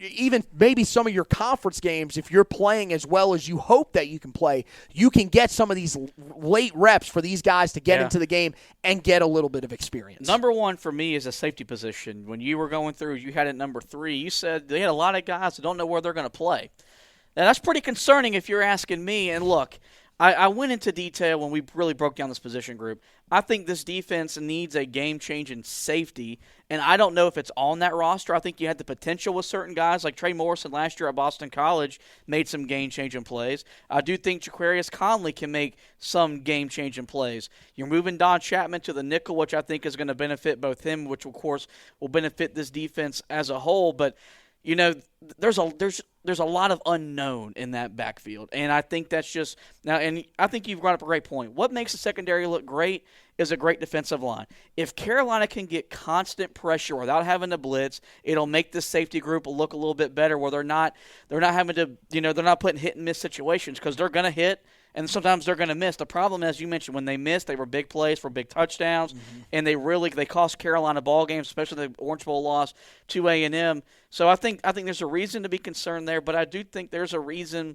even maybe some of your conference games, if you're playing as well as you hope that you can play, you can get some of these late reps for these guys to get into the game and get a little bit of experience. Number one for me is a safety position. When you were going through, you had it number 3. You said they had a lot of guys that don't know where they're going to play. Now, that's pretty concerning if you're asking me. And look, I went into detail when we really broke down this position group. I think this defense needs a game-changing safety, and I don't know if it's on that roster. I think you had the potential with certain guys, like Trey Morrison last year at Boston College made some game-changing plays. I do think Jaquarius Conley can make some game-changing plays. You're moving Don Chapman to the nickel, which I think is going to benefit both him, which, of course, will benefit this defense as a whole. But, you know, there's a lot of unknown in that backfield, and I think that's just now. And I think you've brought up a great point. What makes the secondary look great is a great defensive line. If Carolina can get constant pressure without having to blitz, it'll make this safety group look a little bit better. Where they're not having to, they're not putting hit and miss situations because they're going to hit. And sometimes they're going to miss. The problem, as you mentioned, when they missed, they were big plays for big touchdowns, and they cost Carolina ball games, especially the Orange Bowl loss to A&M. So I think there's a reason to be concerned there, but I do think there's a reason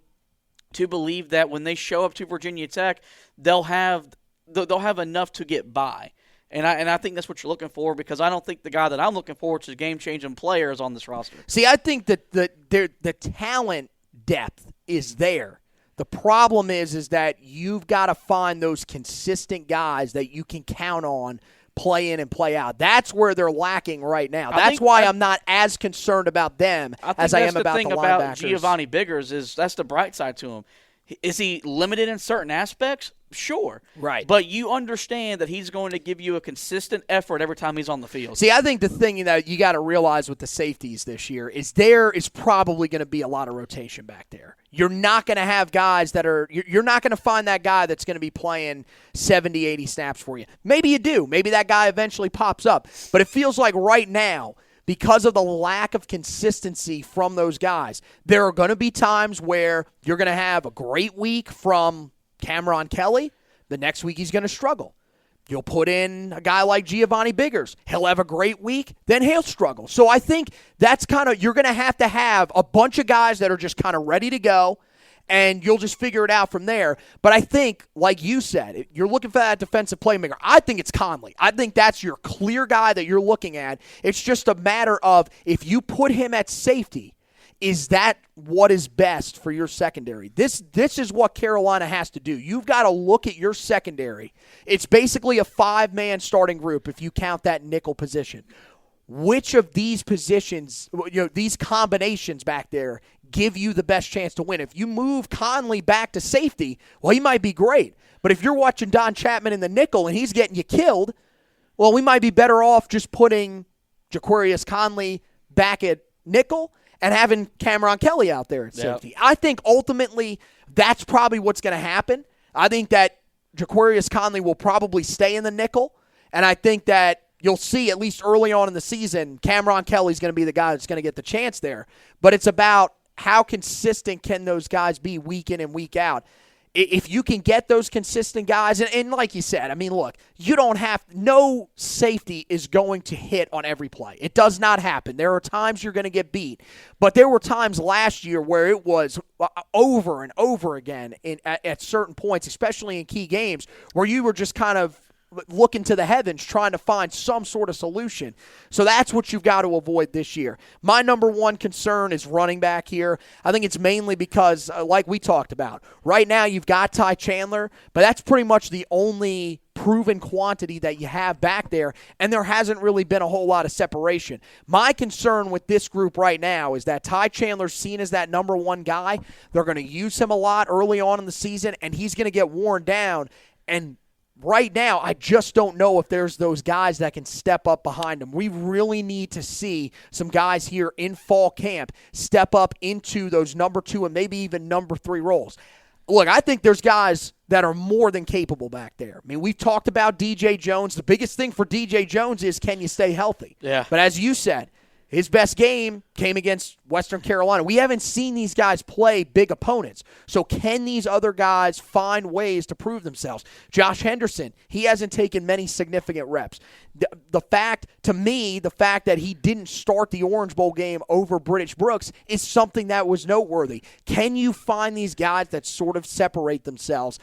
to believe that when they show up to Virginia Tech, they'll have enough to get by. And I think that's what you're looking for, because I don't think the guy that I'm looking for, which is a game-changing player, is on this roster. See, I think that the talent depth is there. The problem is that you've got to find those consistent guys that you can count on play in and play out. That's where they're lacking right now. That's why I'm not as concerned about them as I am about the linebackers. The thing about Giovanni Biggers is that's the bright side to him. Is he limited in certain aspects? Sure. Right. But you understand that he's going to give you a consistent effort every time he's on the field. See, I think the thing that you got to realize with the safeties this year is there is probably going to be a lot of rotation back there. You're not going to have guys that are – you're not going to find that guy that's going to be playing 70, 80 snaps for you. Maybe you do. Maybe that guy eventually pops up. But it feels like right now, because of the lack of consistency from those guys, there are going to be times where you're going to have a great week from Cameron Kelly. The next week he's going to struggle. You'll put in a guy like Giovanni Biggers. He'll have a great week, then he'll struggle. So I think that's you're going to have a bunch of guys that are just kind of ready to go, and you'll just figure it out from there. But I think, like you said, you're looking for that defensive playmaker. I think it's Conley. I think that's your clear guy that you're looking at. It's just a matter of if you put him at safety, is that what is best for your secondary? This is what Carolina has to do. You've got to look at your secondary. It's basically a 5-man starting group if you count that nickel position. Which of these positions, these combinations back there, give you the best chance to win? If you move Conley back to safety, well, he might be great. But if you're watching Don Chapman in the nickel and he's getting you killed, well, we might be better off just putting Jaquarius Conley back at nickel and having Cameron Kelly out there at safety. I think ultimately that's probably what's going to happen. I think that Jaquarius Conley will probably stay in the nickel, and I think that you'll see, at least early on in the season, Cameron Kelly's going to be the guy that's going to get the chance there. But it's about how consistent can those guys be week in and week out. If you can get those consistent guys, and like you said, I mean, look, no safety is going to hit on every play. It does not happen. There are times you're going to get beat. But there were times last year where it was over and over again at certain points, especially in key games, where you were just kind of looking to the heavens trying to find some sort of solution. So that's what you've got to avoid this year. My number one concern is running back here. I think it's mainly because, like we talked about, right now you've got Ty Chandler, but that's pretty much the only proven quantity that you have back there, and there hasn't really been a whole lot of separation. My concern with this group right now is that Ty Chandler's seen as that number one guy. They're going to use him a lot early on in the season, and he's going to get worn down, and right now, I just don't know if there's those guys that can step up behind him. We really need to see some guys here in fall camp step up into those number 2 and maybe even number 3 roles. Look, I think there's guys that are more than capable back there. I mean, we've talked about DJ Jones. The biggest thing for DJ Jones is, can you stay healthy? Yeah. But as you said, his best game came against Western Carolina. We haven't seen these guys play big opponents. So can these other guys find ways to prove themselves? Josh Henderson, he hasn't taken many significant reps. The fact that he didn't start the Orange Bowl game over British Brooks is something that was noteworthy. Can you find these guys that sort of separate themselves?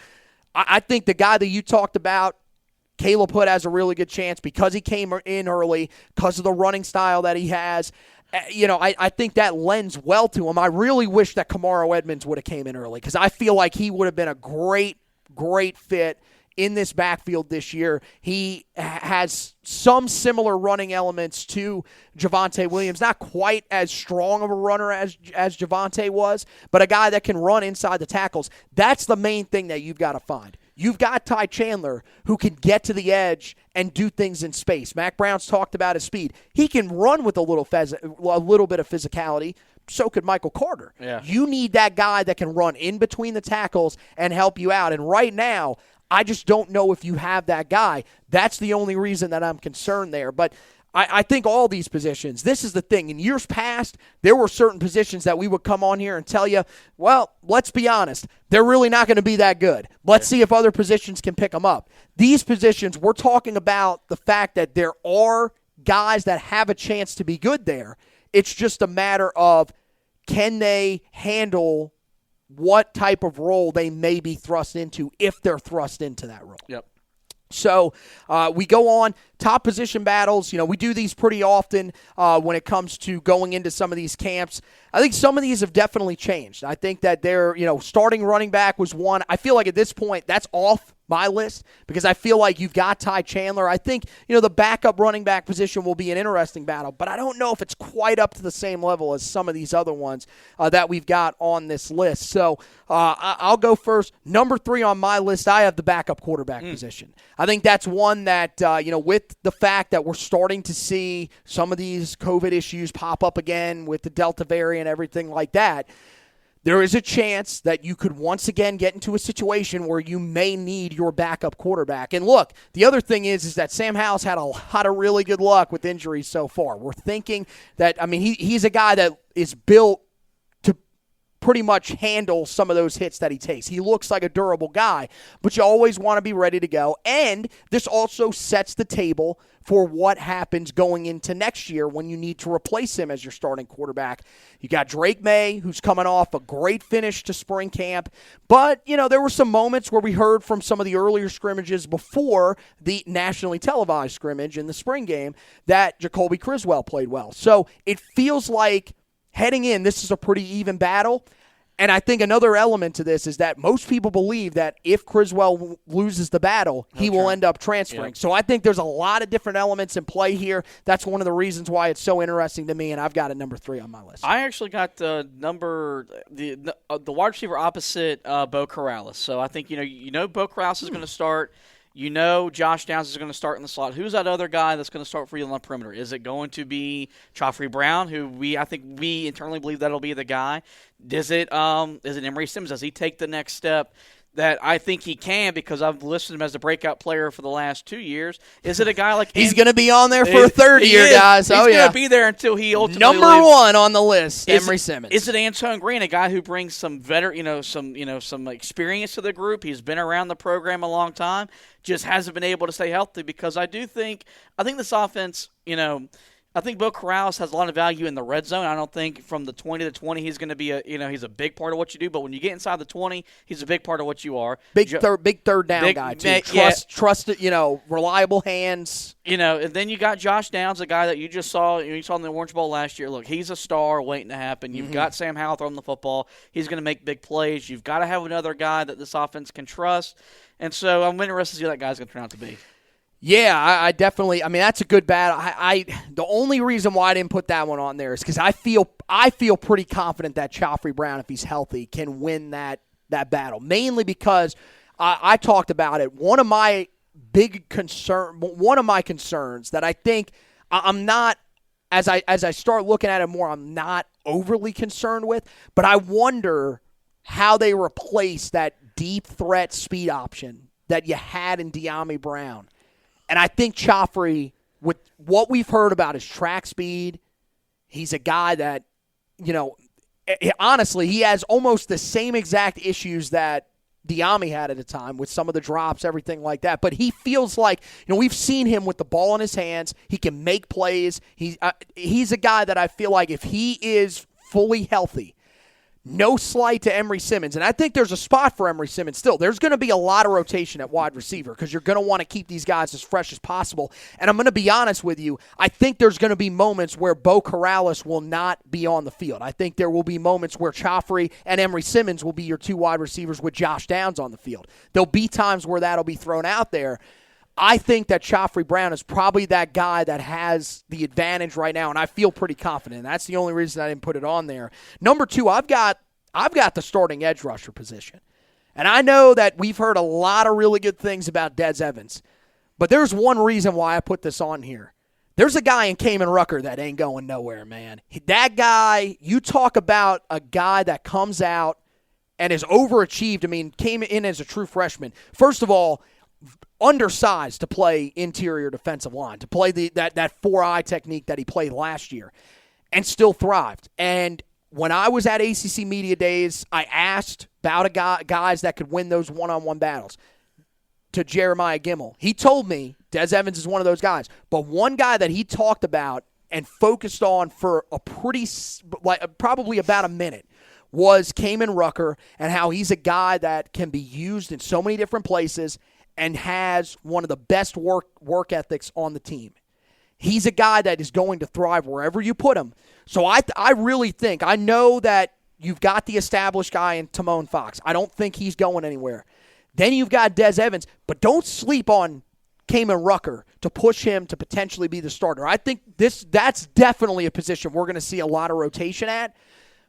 I think the guy that you talked about, Caleb Hood, has a really good chance because he came in early, because of the running style that he has. I think that lends well to him. I really wish that Kamaro Edmonds would have came in early because I feel like he would have been a great fit in this backfield this year. He has some similar running elements to Javonte Williams. Not quite as strong of a runner as Javonte was, but a guy that can run inside the tackles. That's the main thing that you've got to find. You've got Ty Chandler who can get to the edge and do things in space. Mac Brown's talked about his speed. He can run with a little bit of physicality. So could Michael Carter. Yeah. You need that guy that can run in between the tackles and help you out. And right now, I just don't know if you have that guy. That's the only reason that I'm concerned there. But I think all these positions, this is the thing. In years past, there were certain positions that we would come on here and tell you, well, let's be honest, they're really not going to be that good. Let's see if other positions can pick them up. These positions, we're talking about the fact that there are guys that have a chance to be good there. It's just a matter of can they handle what type of role they may be thrust into if they're thrust into that role. Yep. So we go on top position battles. We do these pretty often when it comes to going into some of these camps. I think some of these have definitely changed. I think that they're, starting running back was one. I feel like at this point that's off my list because I feel like you've got Ty Chandler. I think, the backup running back position will be an interesting battle, but I don't know if it's quite up to the same level as some of these other ones that we've got on this list. So I'll go first. Number 3 on my list, I have the backup quarterback position. I think that's one that, with the fact that we're starting to see some of these COVID issues pop up again with the Delta variant, everything like that, there is a chance that you could once again get into a situation where you may need your backup quarterback. And look, the other thing is that Sam Howell's had a lot of really good luck with injuries so far. We're thinking that, he's a guy that is built to pretty much handle some of those hits that he takes. He looks like a durable guy, but you always want to be ready to go. And this also sets the table for what happens going into next year when you need to replace him as your starting quarterback. You got Drake May, who's coming off a great finish to spring camp. But, there were some moments where we heard from some of the earlier scrimmages before the nationally televised scrimmage in the spring game that Jacoby Criswell played well. So it feels like heading in, this is a pretty even battle. And I think another element to this is that most people believe that if Criswell loses the battle, he will end up transferring. Yep. So I think there's a lot of different elements in play here. That's one of the reasons why it's so interesting to me, and I've got a number 3 on my list. I actually got the wide receiver opposite Bo Corrales. So I think Bo Corrales is going to start. Josh Downs is going to start in the slot. Who's that other guy that's going to start for you on the perimeter? Is it going to be Joffrey Brown, who I think we internally believe that'll be the guy? Is it Emery Simmons? Does he take the next step that I think he can because I've listed him as a breakout player for the last 2 years? Is it a guy like he's going to be on there for a third year, guys. He's going to be there until he ultimately number leaves. 1 on the list, Emery Simmons. Is it Antone Green, a guy who brings some some experience to the group? He's been around the program a long time, just hasn't been able to stay healthy because I think this offense, I think Bo Corrales has a lot of value in the red zone. I don't think from the 20 to 20 he's going to be he's a big part of what you do. But when you get inside the 20, he's a big part of what you are. Big third down guy too. Trusted, reliable hands. And then you got Josh Downs, a guy that you just saw. You saw in the Orange Bowl last year. Look, he's a star waiting to happen. You've got Sam Howell throwing the football. He's going to make big plays. You've got to have another guy that this offense can trust. And so I'm interested to see who that guy's going to turn out to be. Yeah, I definitely. That's a good battle. The only reason why I didn't put that one on there is because I feel pretty confident that Joffrey Brown, if he's healthy, can win that battle. Mainly because I talked about it. One of my concerns that I think I'm not, as I start looking at it more, I'm not overly concerned with. But I wonder how they replace that deep threat speed option that you had in De'Ami Brown. And I think Joffrey, with what we've heard about his track speed, He's a guy that, honestly, he has almost the same exact issues that Diami had at the time with some of the drops, everything like that. But he feels like, we've seen him with the ball in his hands. He can make plays. He's a guy that I feel like if he is fully healthy, no slight to Emery Simmons. And I think there's a spot for Emery Simmons still. There's going to be a lot of rotation at wide receiver because you're going to want to keep these guys as fresh as possible. And I'm going to be honest with you, I think there's going to be moments where Bo Corrales will not be on the field. I think there will be moments where Chafrey and Emery Simmons will be your two wide receivers with Josh Downs on the field. There'll be times where that'll be thrown out there. I think that Chafrey Brown is probably that guy that has the advantage right now, and I feel pretty confident. That's the only reason I didn't put it on there. Number 2, I've got the starting edge rusher position. And I know that we've heard a lot of really good things about Des Evans, but there's one reason why I put this on here. There's a guy in Kamen Rucker that ain't going nowhere, man. That guy, you talk about a guy that comes out and is overachieved. I mean, came in as a true freshman. First of all, undersized to play interior defensive line, to play that 4-eye technique that he played last year, and still thrived. And when I was at ACC Media Days, I asked about guys that could win those one-on-one battles to Jeremiah Gimmel. He told me Des Evans is one of those guys. But one guy that he talked about and focused on for probably about a minute was Kamen Rucker and how he's a guy that can be used in so many different places and has one of the best work ethics on the team. He's a guy that is going to thrive wherever you put him. So I really think, I know that you've got the established guy in Timon Fox. I don't think he's going anywhere. Then you've got Des Evans, but don't sleep on Kamen Rucker to push him to potentially be the starter. I think that's definitely a position we're going to see a lot of rotation at.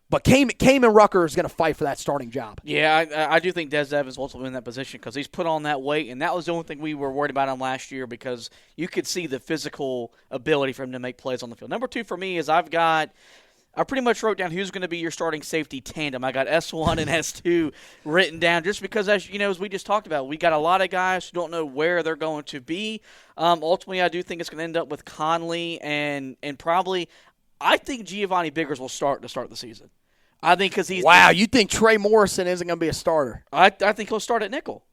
But Kamen Rucker is going to fight for that starting job. Yeah, I do think Des Evans will ultimately in that position because he's put on that weight, and that was the only thing we were worried about him last year because you could see the physical ability for him to make plays on the field. Number 2 for me is I pretty much wrote down who's going to be your starting safety tandem. I got S1 and S2 written down just because, as we just talked about, we got a lot of guys who don't know where they're going to be. Ultimately, I do think it's going to end up with Conley and probably I think Giovanni Biggers will start the season. I think because he's – Wow, you think Trey Morrison isn't going to be a starter? I think he'll start at nickel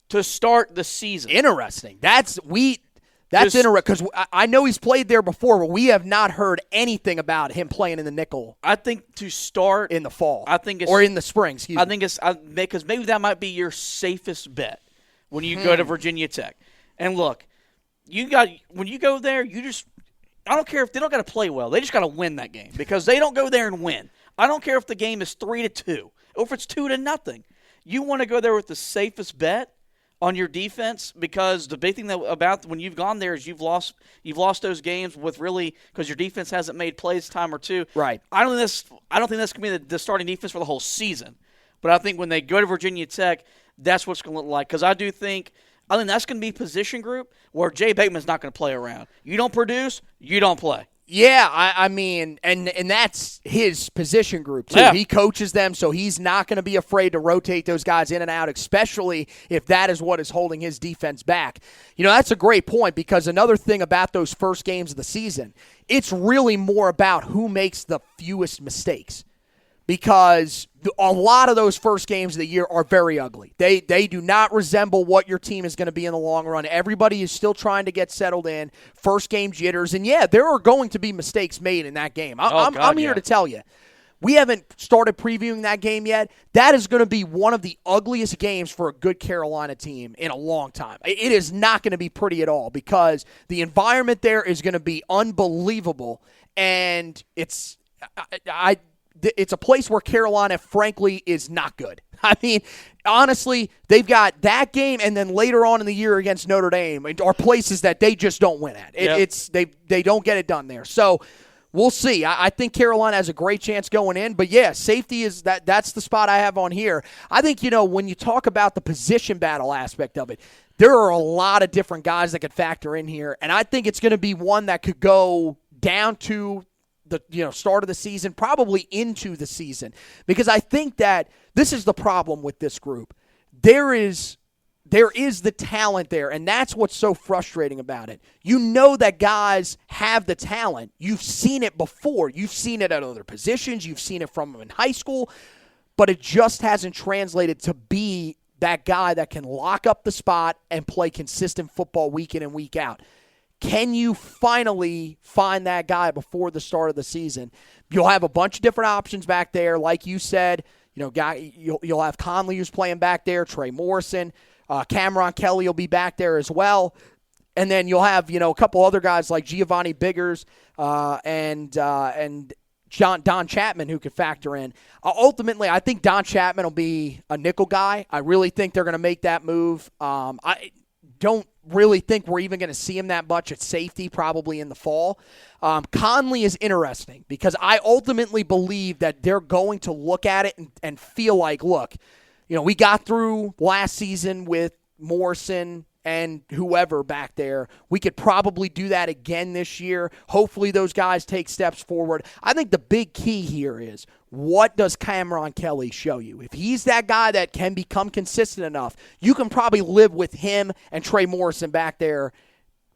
to start the season. Interesting. That's interesting because I know he's played there before, but we have not heard anything about him playing in the nickel. I think to start in the fall, or in the spring. Excuse me. I think it's because maybe that might be your safest bet when you go to Virginia Tech. And look, when you go there, I don't care if they don't got to play well. They just got to win that game because they don't go there and win. I don't care if the game is 3-2 or if it's 2-0. You want to go there with the safest bet on your defense because the big thing about when you've gone there is you've lost those games with really because your defense hasn't made plays a time or two. Right. I don't think that's going to be the starting defense for the whole season. But I think when they go to Virginia Tech, that's what it's going to look like because I think that's going to be position group where Jay Bateman's not going to play around. You don't produce, you don't play. Yeah, I mean, and that's his position group, too. Yeah. He coaches them, so he's not going to be afraid to rotate those guys in and out, especially if that is what is holding his defense back. That's a great point because another thing about those first games of the season, it's really more about who makes the fewest mistakes. Because a lot of those first games of the year are very ugly. They do not resemble what your team is going to be in the long run. Everybody is still trying to get settled in. First game jitters. And, yeah, there are going to be mistakes made in that game. I'm here to tell you. We haven't started previewing that game yet. That is going to be one of the ugliest games for a good Carolina team in a long time. It is not going to be pretty at all because the environment there is going to be unbelievable. And it's a place where Carolina, frankly, is not good. I mean, honestly, they've got that game and then later on in the year against Notre Dame are places that they just don't win at. They don't get it done there. So we'll see. I think Carolina has a great chance going in. But, yeah, safety is that's the spot I have on here. I think, when you talk about the position battle aspect of it, there are a lot of different guys that could factor in here. And I think it's going to be one that could go down to the start of the season, probably into the season, because I think that this is the problem with this group. There is there is the talent there, and that's what's so frustrating about it. You know that guys have the talent. You've seen it before. You've seen it at other positions. You've seen it from them in high school, but it just hasn't translated to be that guy that can lock up the spot and play consistent football week in and week out. Can you finally find that guy before the start of the season? You'll have a bunch of different options back there, like you said. You'll have Conley who's playing back there, Trey Morrison, Cameron Kelly will be back there as well. And then you'll have, a couple other guys like Giovanni Biggers and Don Chapman who could factor in. Ultimately, I think Don Chapman will be a nickel guy. I really think they're going to make that move. I don't really think we're even going to see him that much at safety probably in the fall. Conley is interesting because I ultimately believe that they're going to look at it and feel like, look, we got through last season with Morrison and whoever back there. We could probably do that again this year. Hopefully those guys take steps forward. I think the big key here is, what does Cameron Kelly show you? If he's that guy that can become consistent enough, you can probably live with him and Trey Morrison back there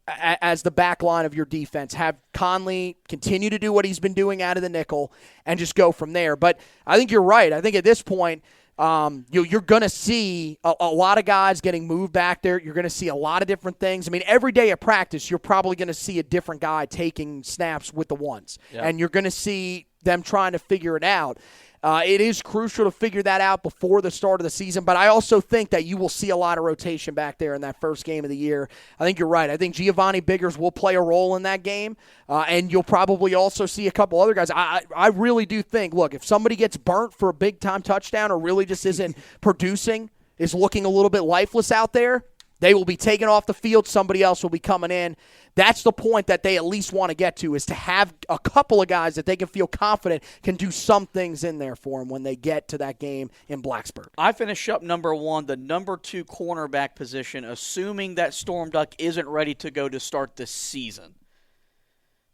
as the back line of your defense. Have Conley continue to do what he's been doing out of the nickel and just go from there. But I think you're right. I think at this point, you're going to see a lot of guys getting moved back there. You're going to see a lot of different things. I mean, every day at practice, you're probably going to see a different guy taking snaps with the ones. Yep. And you're going to see them trying to figure it out. It is crucial to figure that out before the start of the season, but I also think that you will see a lot of rotation back there in that first game of the year. I think you're right. I think Giovanni Biggers will play a role in that game, and you'll probably also see a couple other guys. I really do think, look, if somebody gets burnt for a big-time touchdown or really just isn't producing, is looking a little bit lifeless out there, they will be taken off the field. Somebody else will be coming in. That's the point that they at least want to get to, is to have a couple of guys that they can feel confident can do some things in there for them when they get to that game in Blacksburg. I finish up number 1, the number 2 cornerback position, assuming that Storm Duck isn't ready to go to start this season.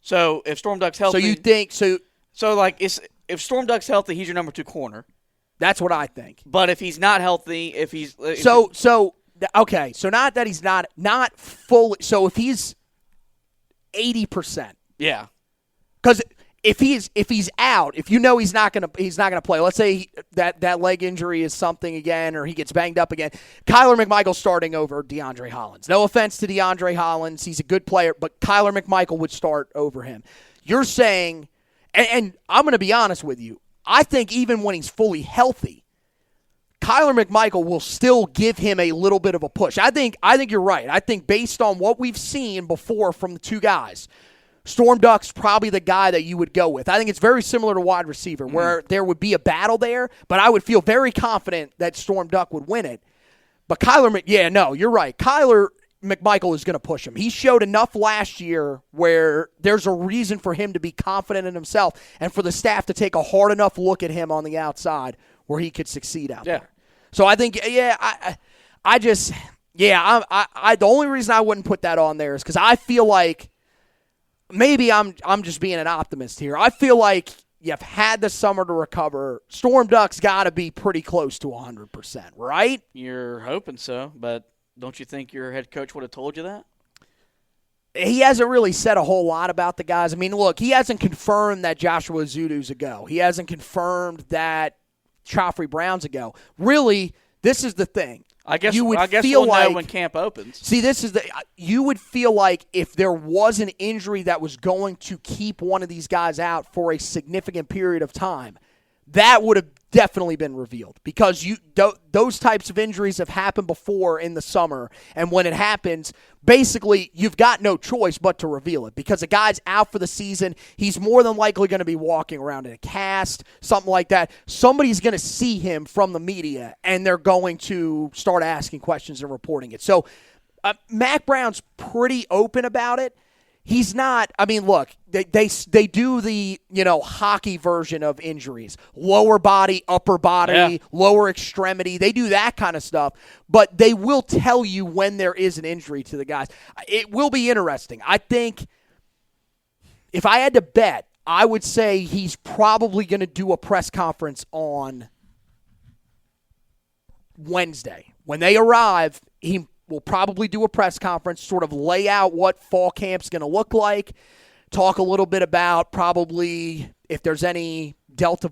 So if Storm Duck's healthy, so you think if Storm Duck's healthy, he's your number 2 corner. That's what I think. But if he's not healthy, Okay, so not that he's not fully. So if he's 80%, yeah, because if he's out, if he's not gonna play. Let's say that leg injury is something again, or he gets banged up again. Kyler McMichael's starting over DeAndre Hollins. No offense to DeAndre Hollins, he's a good player, but Kyler McMichael would start over him. You're saying, and I'm going to be honest with you, I think even when he's fully healthy, Kyler McMichael will still give him a little bit of a push. I think you're right. I think based on what we've seen before from the two guys, Storm Duck's probably the guy that you would go with. I think it's very similar to wide receiver, where there would be a battle there, but I would feel very confident that Storm Duck would win it. But you're right. Kyler McMichael is going to push him. He showed enough last year where there's a reason for him to be confident in himself and for the staff to take a hard enough look at him on the outside where he could succeed out there. So I think, the only reason I wouldn't put that on there is because I feel like maybe I'm just being an optimist here. I feel like you've had the summer to recover. Storm Duck's got to be pretty close to 100%, right? You're hoping so, but don't you think your head coach would have told you that? He hasn't really said a whole lot about the guys. I mean, look, he hasn't confirmed that Joshua Zudu's a go. He hasn't confirmed that Joffrey Brown's a go. Really, this is the thing. I guess we'll know when camp opens. See, you would feel like if there was an injury that was going to keep one of these guys out for a significant period of time, that would have definitely been revealed, because those types of injuries have happened before in the summer, and when it happens, basically you've got no choice but to reveal it, because a guy's out for the season. He's more than likely going to be walking around in a cast, something like that. Somebody's going to see him from the media, and they're going to start asking questions and reporting it. So Mack Brown's pretty open about it. He's not. I mean, look, they do the hockey version of injuries: lower body, upper body, lower extremity. They do that kind of stuff, but they will tell you when there is an injury to the guys. It will be interesting. I think if I had to bet, I would say he's probably going to do a press conference on Wednesday when they arrive. he will probably do a press conference, sort of lay out what fall camp's going to look like, talk a little bit about probably if there's any Delta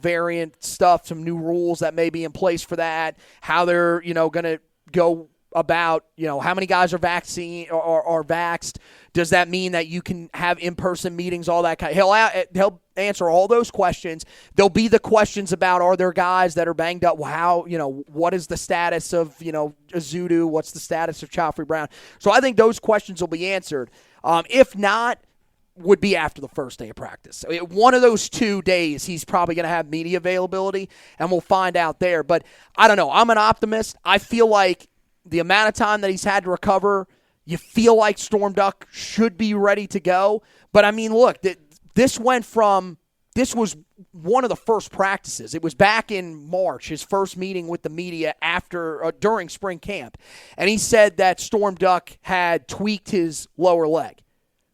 variant stuff, some new rules that may be in place for that, how they're going to go about, how many guys are are vaxxed. Does that mean that you can have in-person meetings, all that kind of, he'll answer all those questions. There'll be the questions about, are there guys that are banged up? How, what is the status of, Azudu? What's the status of Chafrey Brown? So I think those questions will be answered. If not, would be after the first day of practice. One of those 2 days, he's probably going to have media availability, and we'll find out there. But I don't know. I'm an optimist. I feel like the amount of time that he's had to recover, you feel like Storm Duck should be ready to go. But, I mean, look, this was one of the first practices. It was back in March, his first meeting with the media during spring camp. And he said that Storm Duck had tweaked his lower leg.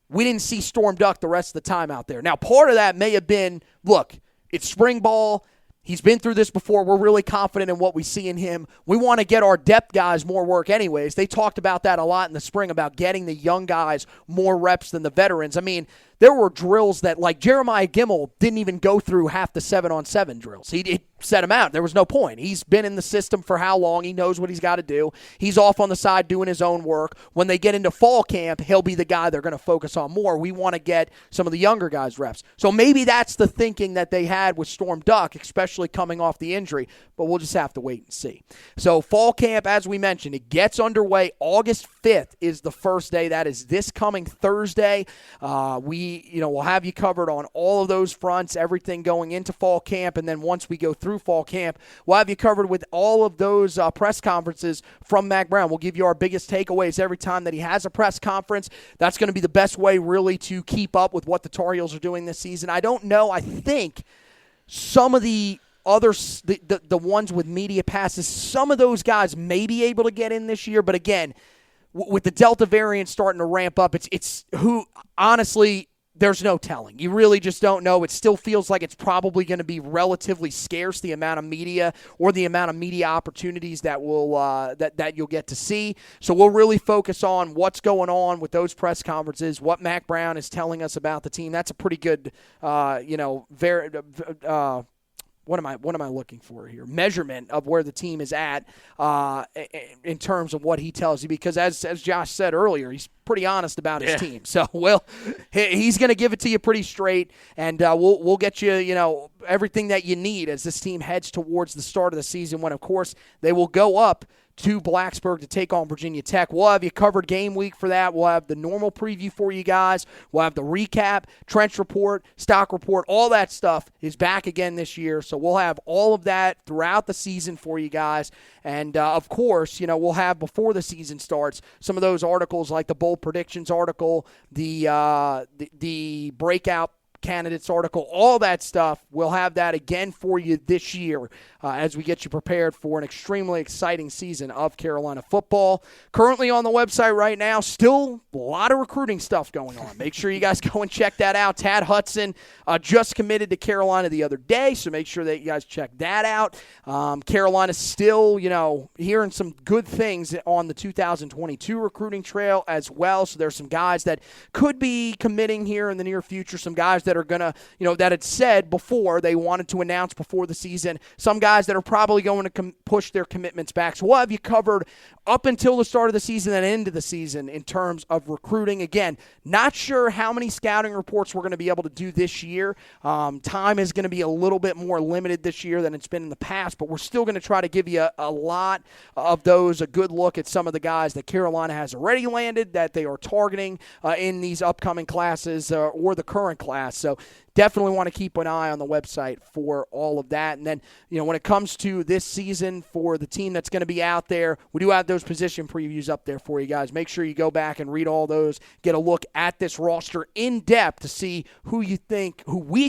We didn't see Storm Duck the rest of the time out there. Now, part of that may have been, look, it's spring ball. He's been through this before. We're really confident in what we see in him. We want to get our depth guys more work anyways. They talked about that a lot in the spring, about getting the young guys more reps than the veterans. I mean, there were drills that, like Jeremiah Gimmel, didn't even go through half the 7-on-7 drills. He set him out. There was no point. He's been in the system for how long? He knows what he's got to do. He's off on the side doing his own work. When they get into fall camp, he'll be the guy they're going to focus on more. We want to get some of the younger guys reps. So maybe that's the thinking that they had with Storm Duck, especially coming off the injury, but we'll just have to wait and see. So fall camp, as we mentioned, it gets underway. August 5th is the first day. That is this coming Thursday. We'll have you covered on all of those fronts, everything going into fall camp, and then once we go through fall camp, we'll have you covered with all of those press conferences from Mack Brown. We'll give you our biggest takeaways every time that he has a press conference. That's going to be the best way, really, to keep up with what the Tar Heels are doing this season. I don't know. I think some of the others, the ones with media passes, some of those guys may be able to get in this year, but again, with the Delta variant starting to ramp up, it's who, honestly, there's no telling. You really just don't know. It still feels like it's probably going to be relatively scarce, the amount of media or the amount of media opportunities that will that you'll get to see. So we'll really focus on what's going on with those press conferences, what Mack Brown is telling us about the team. That's a pretty good, what am I looking for here? Measurement of where the team is at in terms of what he tells you, because as Josh said earlier, he's pretty honest about his team. So, he's going to give it to you pretty straight, and we'll get you, everything that you need as this team heads towards the start of the season, when, of course, they will go up to Blacksburg to take on Virginia Tech. We'll have you covered game week for that. We'll have the normal preview for you guys. We'll have the recap, trench report, stock report. All that stuff is back again this year. So we'll have all of that throughout the season for you guys. And, of course, we'll have, before the season starts, some of those articles like the bold predictions article, the breakout candidates article, all that stuff. We'll have that again for you this year as we get you prepared for an extremely exciting season of Carolina football. Currently on the website right now, still a lot of recruiting stuff going on. Make sure you guys go and check that out. Tad Hudson just committed to Carolina the other day, so make sure that you guys check that out. Carolina's still, hearing some good things on the 2022 recruiting trail as well. So there's some guys that could be committing here in the near future, some guys that are going to, that had said before they wanted to announce before the season, some guys that are probably going to push their commitments back. So we'll have you covered up until the start of the season and into the season in terms of recruiting. Again, not sure how many scouting reports we're going to be able to do this year. Time is going to be a little bit more limited this year than it's been in the past, but we're still going to try to give you a lot of those, a good look at some of the guys that Carolina has already landed, that they are targeting in these upcoming classes or the current class. So definitely want to keep an eye on the website for all of that. And then, when it comes to this season for the team that's going to be out there, we do have those position previews up there for you guys. Make sure you go back and read all those, get a look at this roster in depth to see who we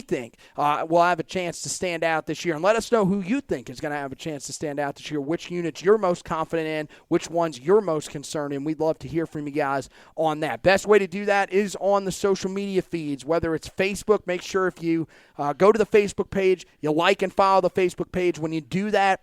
think will have a chance to stand out this year. And let us know who you think is going to have a chance to stand out this year, which units you're most confident in, which ones you're most concerned in. We'd love to hear from you guys on that. Best way to do that is on the social media feeds, whether it's Facebook. Make sure if you go to the Facebook page, you like and follow the Facebook page. When you do that,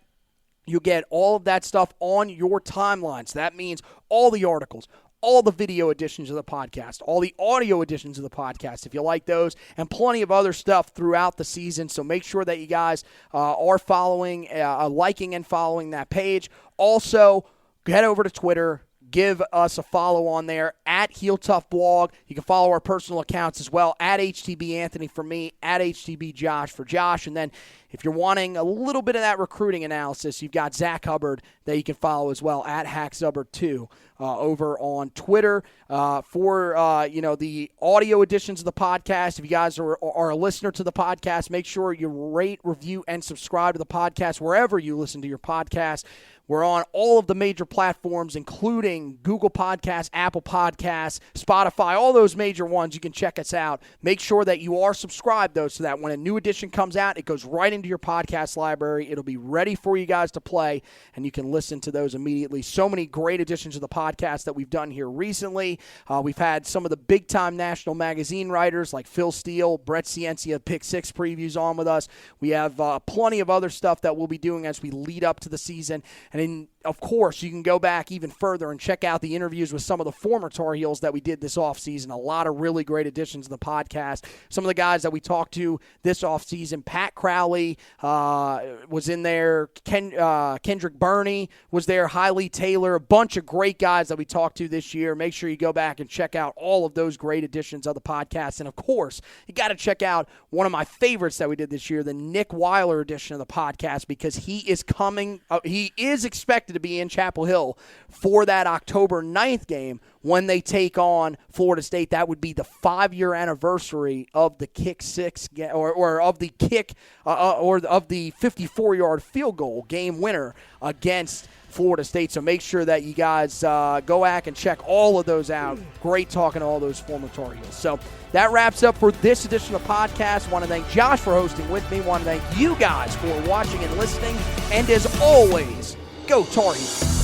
You get all of that stuff on your timeline. So that means all the articles, all the video editions of the podcast, all the audio editions of the podcast, if you like those, and plenty of other stuff throughout the season. So make sure that you guys are following, liking and following that page. Also, head over to Twitter. Give us a follow on there at Heel Tough Blog. You can follow our personal accounts as well, at HTB Anthony for me, at HTB Josh for Josh. And then if you're wanting a little bit of that recruiting analysis, you've got Zach Hubbard that you can follow as well, at HacksHubbard2 over on Twitter. For the audio editions of the podcast, if you guys are a listener to the podcast, make sure you rate, review, and subscribe to the podcast wherever you listen to your podcast. We're on all of the major platforms, including Google Podcasts, Apple Podcasts, Spotify, all those major ones. You can check us out. Make sure that you are subscribed, though, so that when a new edition comes out, it goes right into your podcast library. It'll be ready for you guys to play, and you can listen to those immediately. So many great editions of the podcast that we've done here recently. We've had some of the big-time national magazine writers like Phil Steele, Brett Ciencia, Pick Six previews on with us. We have plenty of other stuff that we'll be doing as we lead up to the season. And then, of course, you can go back even further and check out the interviews with some of the former Tar Heels that we did this offseason. A lot of really great additions to the podcast. Some of the guys that we talked to this offseason, Pat Crowley was in there. Kendrick Burney was there. Hailey Taylor, a bunch of great guys that we talked to this year. Make sure you go back and check out all of those great editions of the podcast. And, of course, you got to check out one of my favorites that we did this year, the Nick Weiler edition of the podcast, because he is coming he is expected to be in Chapel Hill for that October 9th game when they take on Florida State. That would be the 5-year anniversary of the kick six or of the kick or of the 54-yard field goal game winner against Florida State. So make sure that you guys go back and check all of those out. Great talking to all those former Tar Heels. So that wraps up for this edition of the podcast. Want to thank Josh for hosting with me. Want to thank you guys for watching and listening. And as always, go Tar Heels.